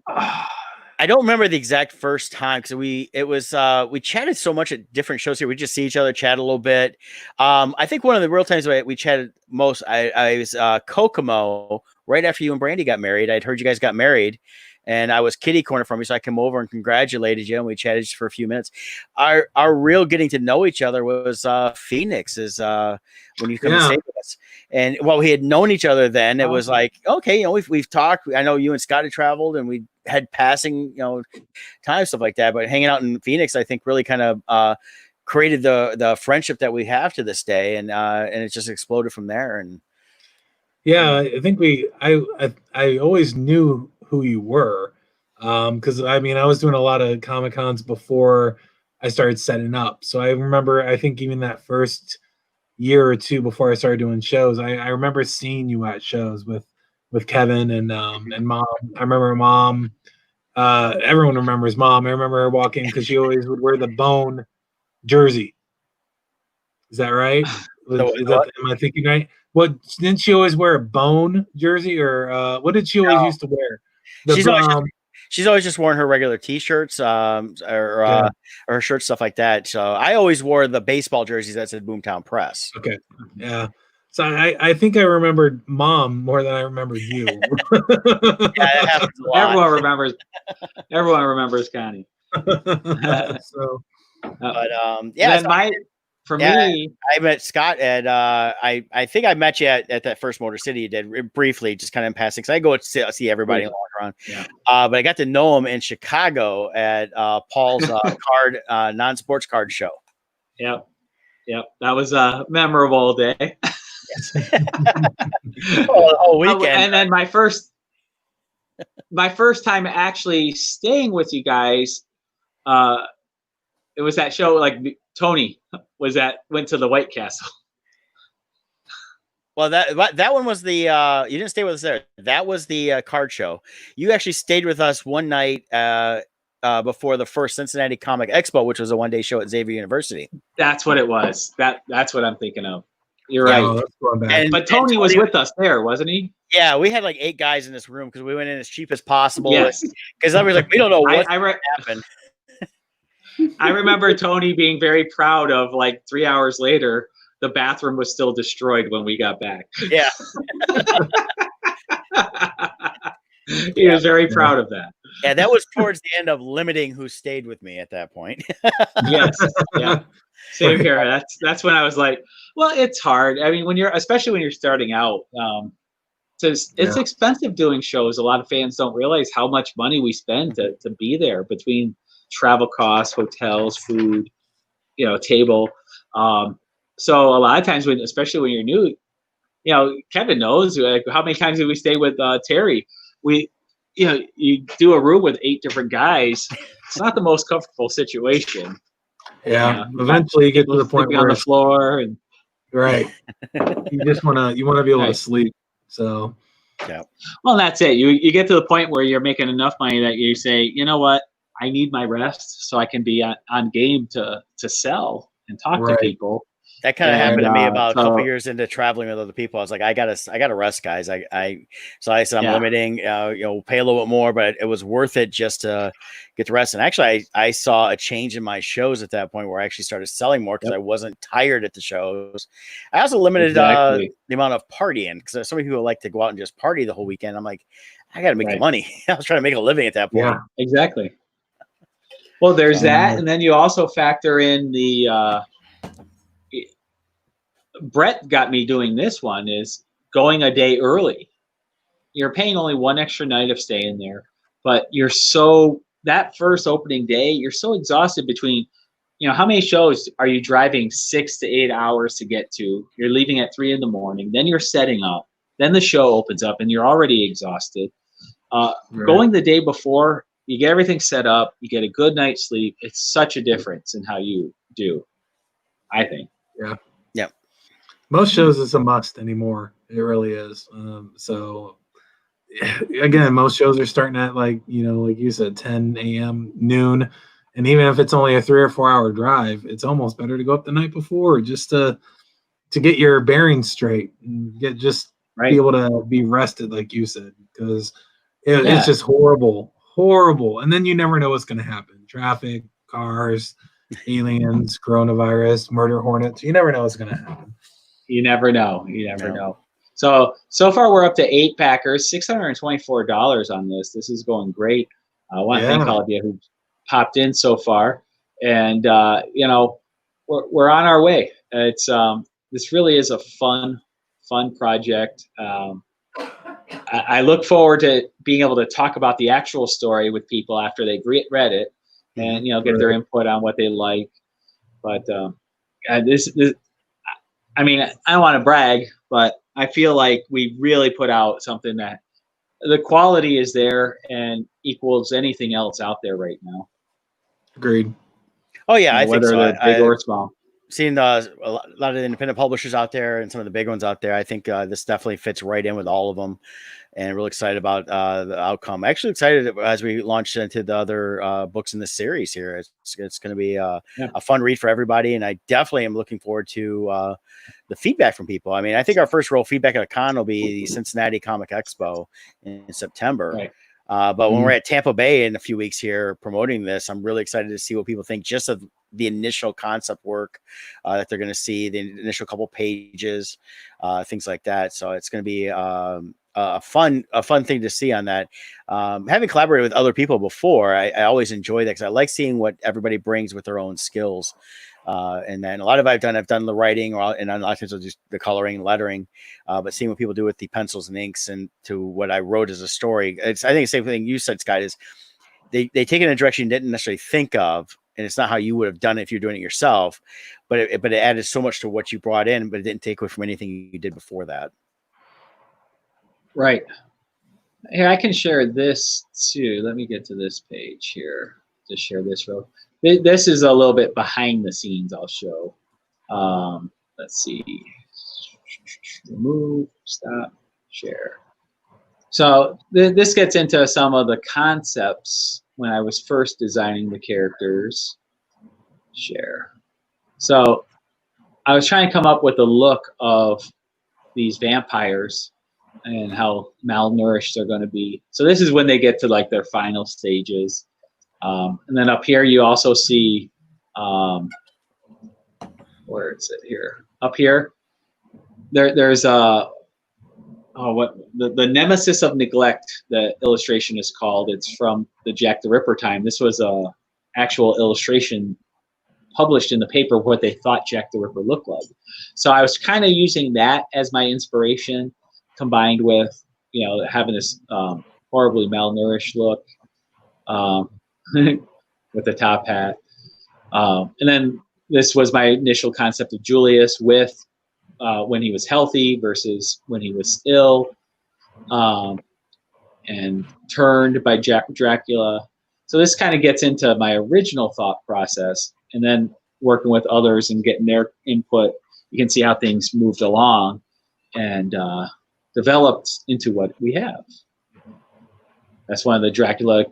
I don't remember the exact first time because we chatted so much at different shows here. We just see each other, chat a little bit. I think one of the real times we chatted most, I was Kokomo right after you and Brandy got married. I'd heard you guys got married, and I was kitty corner from you, so I came over and congratulated you, and we chatted just for a few minutes. Our real getting to know each other was Phoenix, is when you come and stay with us. And while we had known each other then, it was like, okay, we've talked. I know you and Scott had traveled, and we had passing, time, stuff like that. But hanging out in Phoenix, I think, really kind of created the friendship that we have to this day, and it just exploded from there. And I think I always knew who you were, because I mean I was doing a lot of Comic Cons before I started setting up. So I remember, I think even that first year or two before I started doing shows, I remember seeing you at shows with Kevin and Mom. I remember Mom. Everyone remembers Mom. I remember her walking because she always would wear the Bone jersey. Is that right? Am I thinking right? What, didn't she always wear a Bone jersey, or what did she always used to wear? She's always just worn her regular T-shirts, or her shirts, stuff like that. So I always wore the baseball jerseys that said Boomtown Press. Okay, yeah. So I think I remembered Mom more than I remembered you. That happens a lot. Everyone remembers Connie. So, me, I met Scott at I think I met you at that first Motor City you did briefly, just kind of in passing, because I go see everybody in around. But I got to know him in Chicago at Paul's non-sports card show. Yep, that was a memorable day. Yes. whole weekend. And then my first time actually staying with you guys, it was that show, like Tony went to the White Castle. Well, that one was the you didn't stay with us there. That was the card show. You actually stayed with us one night before the first Cincinnati Comic Expo, which was a one-day show at Xavier University. That's what it was. That's what I'm thinking of. You're right. But Tony was with us there, wasn't he? Yeah, we had like 8 guys in this room because we went in as cheap as possible. Yes, because I was like, we don't know what happened. I remember Tony being very proud of, like, 3 hours later, the bathroom was still destroyed when we got back. Yeah. He was very proud of that. Yeah, that was towards the end of limiting who stayed with me at that point. Yes. Yeah. Same here. That's when I was like, well, it's hard. I mean, especially when you're starting out, it's expensive doing shows. A lot of fans don't realize how much money we spend to be there, between travel costs, hotels, food, table. So a lot of times especially when you're new, Kevin knows, like, how many times did we stay with Terry? You do a room with 8 different guys. It's not the most comfortable situation. Yeah. Eventually you get to the point where on the floor and right. you want to be able to sleep. So yeah. Well, that's it. You get to the point where you're making enough money that you say, you know what, I need my rest so I can be on game to sell and talk to people. That kind of happened to me about a couple years into traveling with other people. I was like, I gotta rest, guys. So I said, I'm limiting, pay a little bit more, but it was worth it just to get the rest. And actually I saw a change in my shows at that point where I actually started selling more because I wasn't tired at the shows. I also limited the amount of partying, because so many people like to go out and just party the whole weekend. I'm like, I got to make the money. I was trying to make a living at that point. Yeah, exactly. Well, there's that. And then you also factor in the, Brett got me doing this one, is going a day early. You're paying only one extra night of staying there, but that first opening day, you're so exhausted between, how many shows are you driving 6 to 8 hours to get to? You're leaving at 3 a.m. Then you're setting up. Then the show opens up and you're already exhausted. Going the day before, you get everything set up, you get a good night's sleep. It's such a difference in how you do, I think. Yeah. Yeah. Most shows it's a must anymore. It really is. So again, most shows are starting at like you said, 10 a.m., noon. And even if it's only a 3 or 4 hour drive, it's almost better to go up the night before just to get your bearings straight and be able to be rested, like you said, because it's just horrible. And then you never know what's going to happen. Traffic, cars, aliens, coronavirus, murder hornets. You never know what's going to happen. You never know. So far we're up to 8 packers, $624 on this. This is going great. I want to thank all of you who popped in so far, and we're on our way. It's this really is a fun project. I look forward to being able to talk about the actual story with people after they read it, and get their input on what they like. But this I mean, I don't want to brag, but I feel like we really put out something that the quality is there and equals anything else out there right now. Agreed. Oh yeah, I think so. Whether they're big or small. Seeing a lot of the independent publishers out there and some of the big ones out there, I think this definitely fits right in with all of them, and really excited about the outcome. Actually excited as we launch into the other books in this series here. It's going to be a fun read for everybody, and I definitely am looking forward to the feedback from people. I mean, I think our first real feedback at a con will be the Cincinnati Comic Expo in September. Right. But when we're at Tampa Bay in a few weeks here promoting this, I'm really excited to see what people think just of the initial concept work that they're going to see, the initial couple pages, things like that. So it's going to be a fun thing to see on that. Having collaborated with other people before, I always enjoy that because I like seeing what everybody brings with their own skills. And then a lot of I've done the writing, and a lot of times I'll just the coloring and lettering, but seeing what people do with the pencils and inks and to what I wrote as a story. I think the same thing you said, Scott, is they take it in a direction you didn't necessarily think of, and it's not how you would have done it if you're doing it yourself, but it added so much to what you brought in, but it didn't take away from anything you did before that. Right. Here, I can share this too. Let me get to this page here to share this real. This is a little bit behind the scenes I'll show. Let's see. Remove, stop, share. So this gets into some of the concepts when I was first designing the characters. Share. So I was trying to come up with the look of these vampires and how malnourished they're going to be. So this is when they get to like their final stages. And then up here, you also see, where is it here? Up here, there's the Nemesis of Neglect, the illustration is called. It's from the Jack the Ripper time. This was a actual illustration published in the paper what they thought Jack the Ripper looked like. So I was kind of using that as my inspiration, combined with, you know, having this horribly malnourished look with the top hat. And then this was my initial concept of Julius with when he was healthy versus when he was ill, and turned by Dracula. So this kind of gets into my original thought process, and then working with others and getting their input, you can see how things moved along and developed into what we have. That's one of the Dracula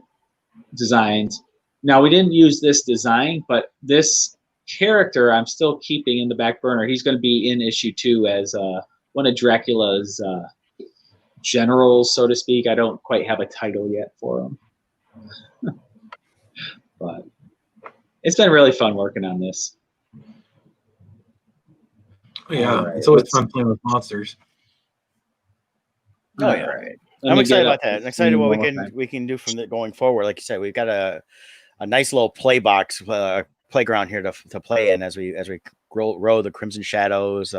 designs. Now, we didn't use this design, but this character I'm still keeping in the back burner. He's going to be in issue 2 as one of Dracula's generals, so to speak. I don't quite have a title yet for him. But it's been really fun working on this. Oh, yeah, right. It's always fun playing with monsters. Oh, yeah. Right. I'm excited about that. I'm excited what we can do from going forward. Like you said, we've got a nice little play box, playground here to play in as we grow the Crimson Shadows.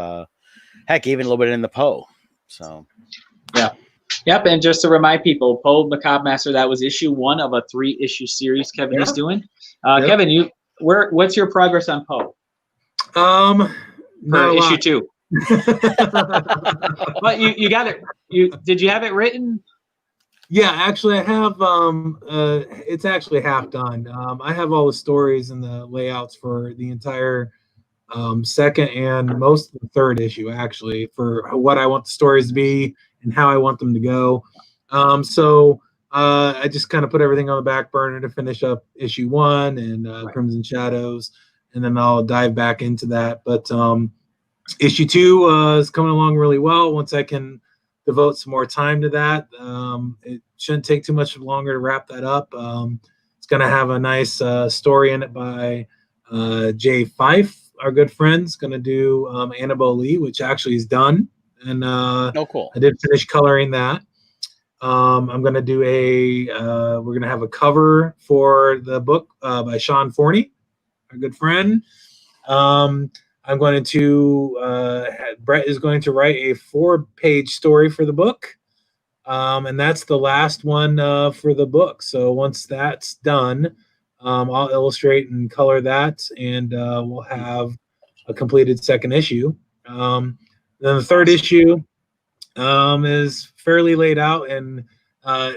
Heck, even a little bit in the Poe. So yeah. Yep, and just to remind people, Poe Macabre Master, that was issue 1 of a 3-issue series Kevin is doing. Kevin, what's your progress on Poe? For issue 2. But you got it. Did you have it written? Yeah, actually I have. It's actually half done. I have all the stories and the layouts for the entire second and most of the third issue, actually, for what I want the stories to be and how I want them to go. So I just kind of put everything on the back burner to finish up issue 1 and Crimson Shadows, and then I'll dive back into that. But issue 2 is coming along really well. Once I can devote some more time to that, it shouldn't take too much longer to wrap that up. It's going to have a nice story in it by Jay Fife, our good friend's going to do Annabelle Lee, which actually is done. And cool. I did finish coloring that. I'm going to do we're going to have a cover for the book by Sean Forney, our good friend. I'm going to, Brett is going to write a 4-page story for the book. And that's the last one for the book. So once that's done, I'll illustrate and color that, and we'll have a completed second issue. Then the third issue is fairly laid out and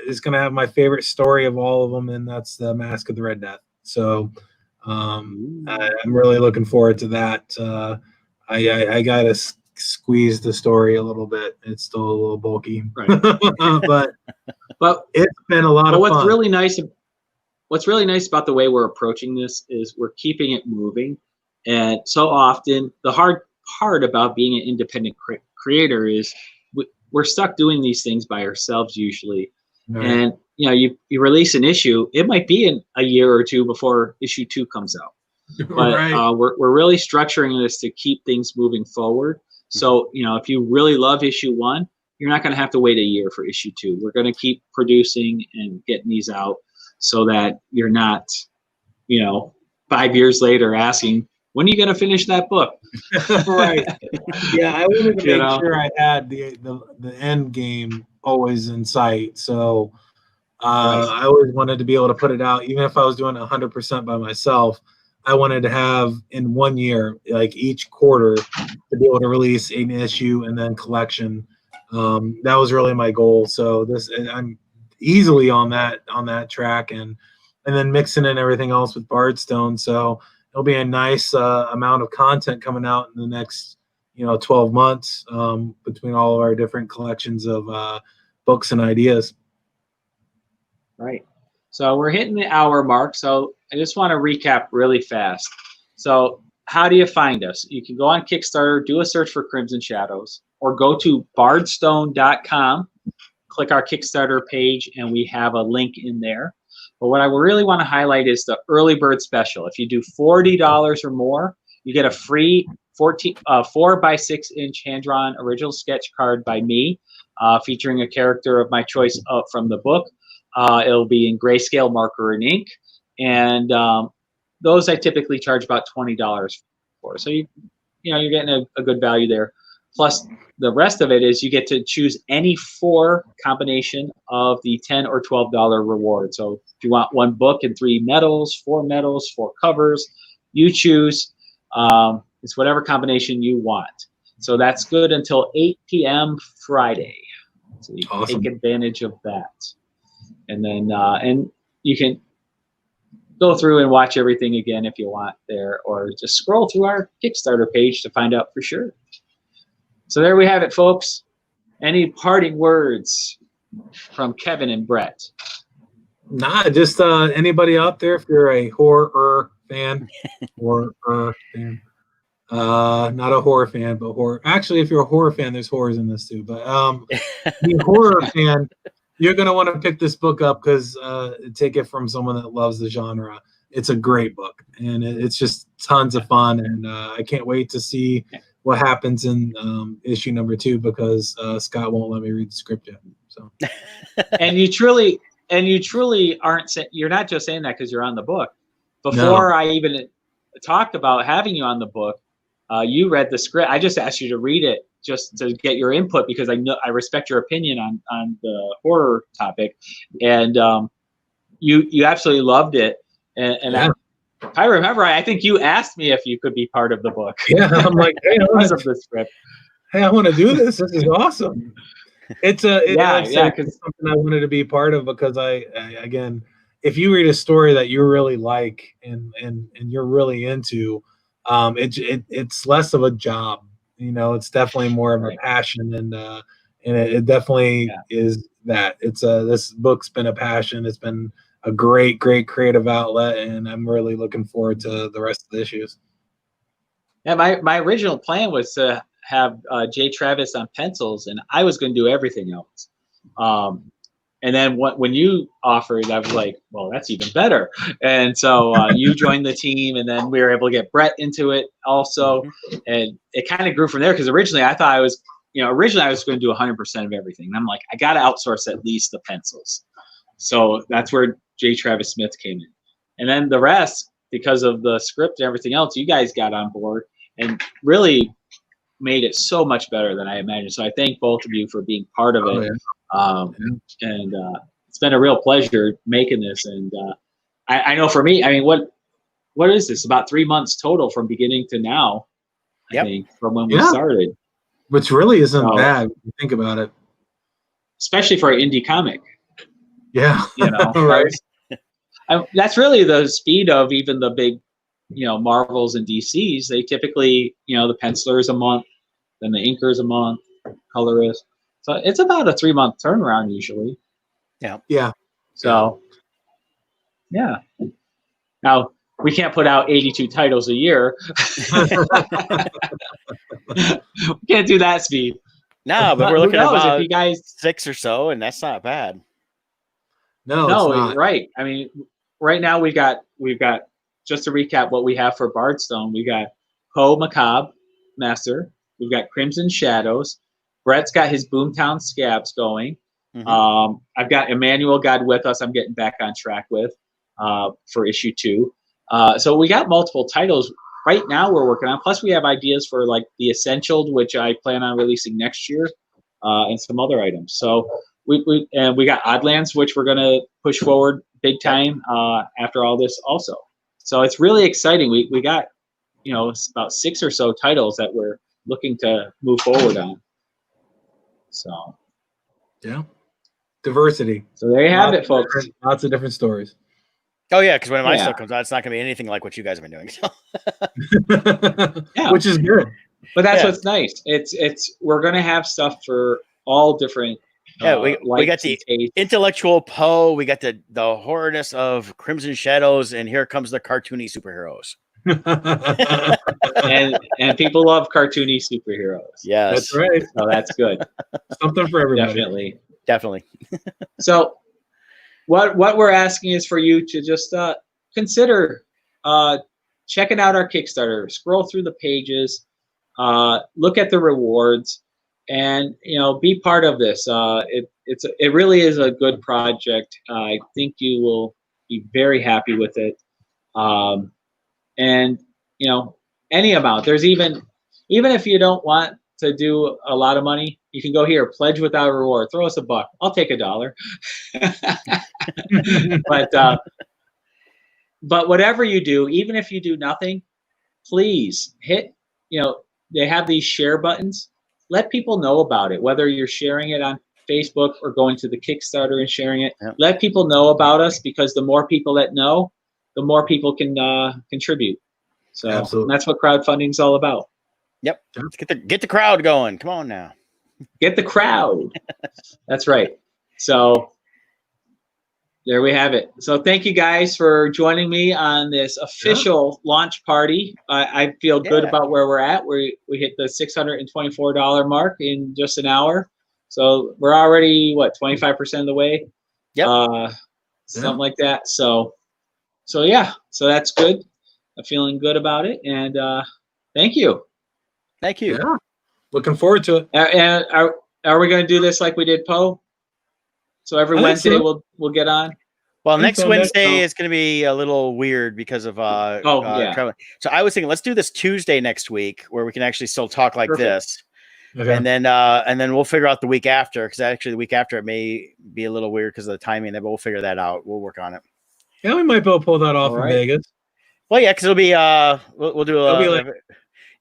is going to have my favorite story of all of them, and that's the Mask of the Red Death. So I'm really looking forward to that. I got to squeeze the story a little bit. It's still a little bulky, right. but it's been a lot of fun. What's really nice about the way we're approaching this is we're keeping it moving. And so often, the hard part about being an independent creator is we're stuck doing these things by ourselves usually. Right. And you release an issue, it might be in a year or 2 before issue 2 comes out. But right. We're really structuring this to keep things moving forward. So if you really love issue 1, you're not going to have to wait a year for issue 2. We're going to keep producing and getting these out, so that you're not, 5 years later asking, when are you going to finish that book? Right. Yeah, I wanted to make sure I had the end game always in sight. So I always wanted to be able to put it out, even if I was doing 100% by myself. I wanted to have in 1 year, like each quarter, to be able to release an issue and then collection. That was really my goal. So I'm easily on that track, and then mixing in everything else with Bardstone. So it'll be a nice amount of content coming out in the next 12 months between all of our different collections of books and ideas. Right. So we're hitting the hour mark. So I just want to recap really fast. So how do you find us? You can go on Kickstarter, do a search for Crimson Shadows, or go to bardstone.com, click our Kickstarter page, and we have a link in there. But what I really want to highlight is the early bird special. If you do $40 or more, you get a free 4x6 hand-drawn original sketch card by me, featuring a character of my choice from the book. It'll be in grayscale marker and ink. And those I typically charge about $20 for. So you're getting a good value there. Plus, the rest of it is you get to choose any 4 combination of the $10 or $12 reward. So if you want 1 book and 3 medals, 4 medals, 4 covers, you choose. It's whatever combination you want. So that's good until 8 p.m. Friday. So you can take advantage of that. And then and you can go through and watch everything again if you want there, or just scroll through our Kickstarter page to find out for sure. So there we have it, folks. Any parting words from Kevin and Brett? Nah, just anybody out there, if you're a horror fan, not a horror fan, but horror. Actually, if you're a horror fan, there's horrors in this too. But the horror fan, you're gonna want to pick this book up because take it from someone that loves the genre. It's a great book, and it's just tons of fun. And I can't wait to see what happens in issue number 2 because Scott won't let me read the script yet. So, and you truly aren't. You're not just saying that because you're on the book. Before I even talked about having you on the book, you read the script. I just asked you to read it just to get your input because I respect your opinion on the horror topic, and you absolutely loved it. And yeah. if I remember, I think you asked me if you could be part of the book. Yeah, I'm like, hey, because of the script. Hey, I want to do this. This is awesome. It's something I wanted to be part of because I again, if you read a story that you really like and you're really into, it's less of a job. It's definitely more of a passion, and it definitely is that. It's this book's been a passion. It's been a great creative outlet, and I'm really looking forward to the rest of the issues. Yeah, my original plan was to have Jay Travis on pencils, and I was going to do everything else. And then when you offered, I was like, well, that's even better. And so you joined the team, and then we were able to get Brett into it also. And it kind of grew from there because originally I thought I was going to do 100% of everything. And I'm like, I got to outsource at least the pencils. So that's where Jay Travis Smith came in. And then the rest, because of the script and everything else, you guys got on board and really made it so much better than I imagined. So I thank both of you for being part of it. And it's been a real pleasure making this. And I know for me, I mean, what is this? About 3 months total from beginning to now, I think, from when we started. Which really isn't bad when you think about it. Especially for an indie comic. Yeah. Right. That's really the speed of even the big, Marvels and DCs. They typically, the penciler is a month, then the inker is a month, colorist. So it's about a 3-month turnaround usually. Yeah. Yeah. So, yeah. Now we can't put out 82 titles a year. We can't do that speed. No, but we're looking at about if you guys 6 or so, and that's not bad. No, it's not. Right. I mean, right now we've got just to recap what we have for Bardstone. We got Poe Macabre Master. We've got Crimson Shadows. Brett's got his Boomtown Scabs going. I've got Emmanuel God With Us. I'm getting back on track with for issue 2. So we got multiple titles right now we're working on. Plus we have ideas for like the Essential, which I plan on releasing next year, and some other items. So we got Oddlands, which we're going to push forward big time after all this also. So it's really exciting. We got, about 6 or so titles that we're looking to move forward on. So, yeah, diversity. So there you have it, folks. Lots of different stories. Oh yeah, because when my stuff comes out, it's not going to be anything like what you guys have been doing. So. Which is good. But that's what's nice. It's we're going to have stuff for all different. We got the intellectual Poe, we got the horrorness of Crimson Shadows, and here comes the cartoony superheroes. and people love cartoony superheroes. Yes, that's right. So that's good. Something for everybody. Definitely. So, what we're asking is for you to just consider checking out our Kickstarter. Scroll through the pages, look at the rewards, and be part of this. It really is a good project. I think you will be very happy with it. and any amount. There's even if you don't want to do a lot of money, you can go here, pledge without a reward. Throw us $1. I'll take $1. But whatever you do, even if you do nothing, please hit, they have these share buttons. Let people know about it, whether you're sharing it on Facebook or going to the Kickstarter and sharing it. Yep. Let people know about us, because the more people that know, the more people can contribute. So that's what crowdfunding is all about. Yep. Let's get the crowd going. Come on now. Get the crowd. That's right. So there we have it. So thank you guys for joining me on this official launch party. I feel good about where we're at. We hit the $624 mark in just an hour. So we're already, 25% of the way? Yep. Something like that. So yeah, so that's good. I'm feeling good about it. And thank you. Thank you. Yeah. Looking forward to it. And are we going to do this like we did Poe? So every Wednesday we'll get on. Well, next Wednesday is going to be a little weird because of traveling. So I was thinking, let's do this Tuesday next week, where we can actually still talk like this, and then we'll figure out the week after, because actually the week after it may be a little weird because of the timing. But we'll figure that out. We'll work on it. Yeah, we might be able to pull that off in Vegas. Well, yeah, because it'll be we'll do like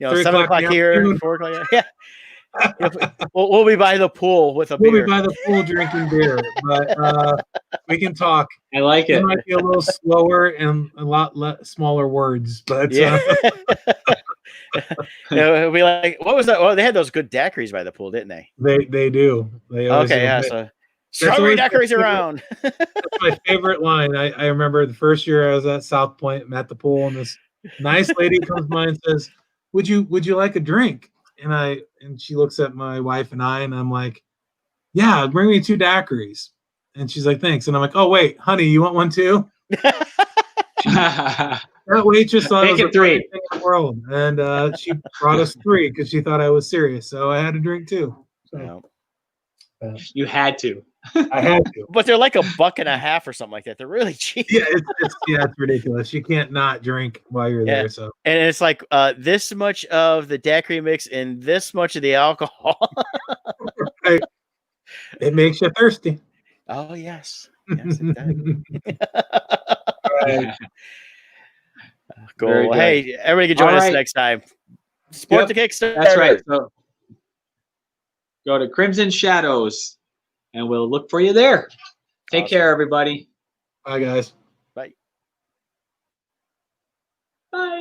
7 o'clock here, 4 o'clock. Yeah. We'll be by the pool with a beer. We'll be by the pool drinking beer, but we can talk. I like it. It might be a little slower and a lot smaller words, but it'll be like, what was that? Well, they had those good daiquiris by the pool, didn't they? They do. They always do. So strawberry daiquiris around. That's my favorite line. I remember the first year I was at South Point, I'm at the pool, and this nice lady comes by and says, Would you like a drink? And she looks at my wife and I, and I'm like, yeah, bring me 2 daiquiris. And she's like, thanks. And I'm like, oh, wait, honey, you want one too? That waitress thought it was the 3 thing in the world. And she brought us 3 because she thought I was serious. So I had to drink 2. So, you had to. I had to. But they're like $1.50 or something like that. They're really cheap. Yeah, it's ridiculous. You can't not drink while you're there. So, and it's like this much of the daiquiri mix and this much of the alcohol. Right. It makes you thirsty. Oh yes, yes it does. Right. Cool. Hey, everybody can join us next time. Support the Kickstarter. That's right. So go to Crimson Shadows, and we'll look for you there. Take care, everybody. Bye, guys. Bye. Bye.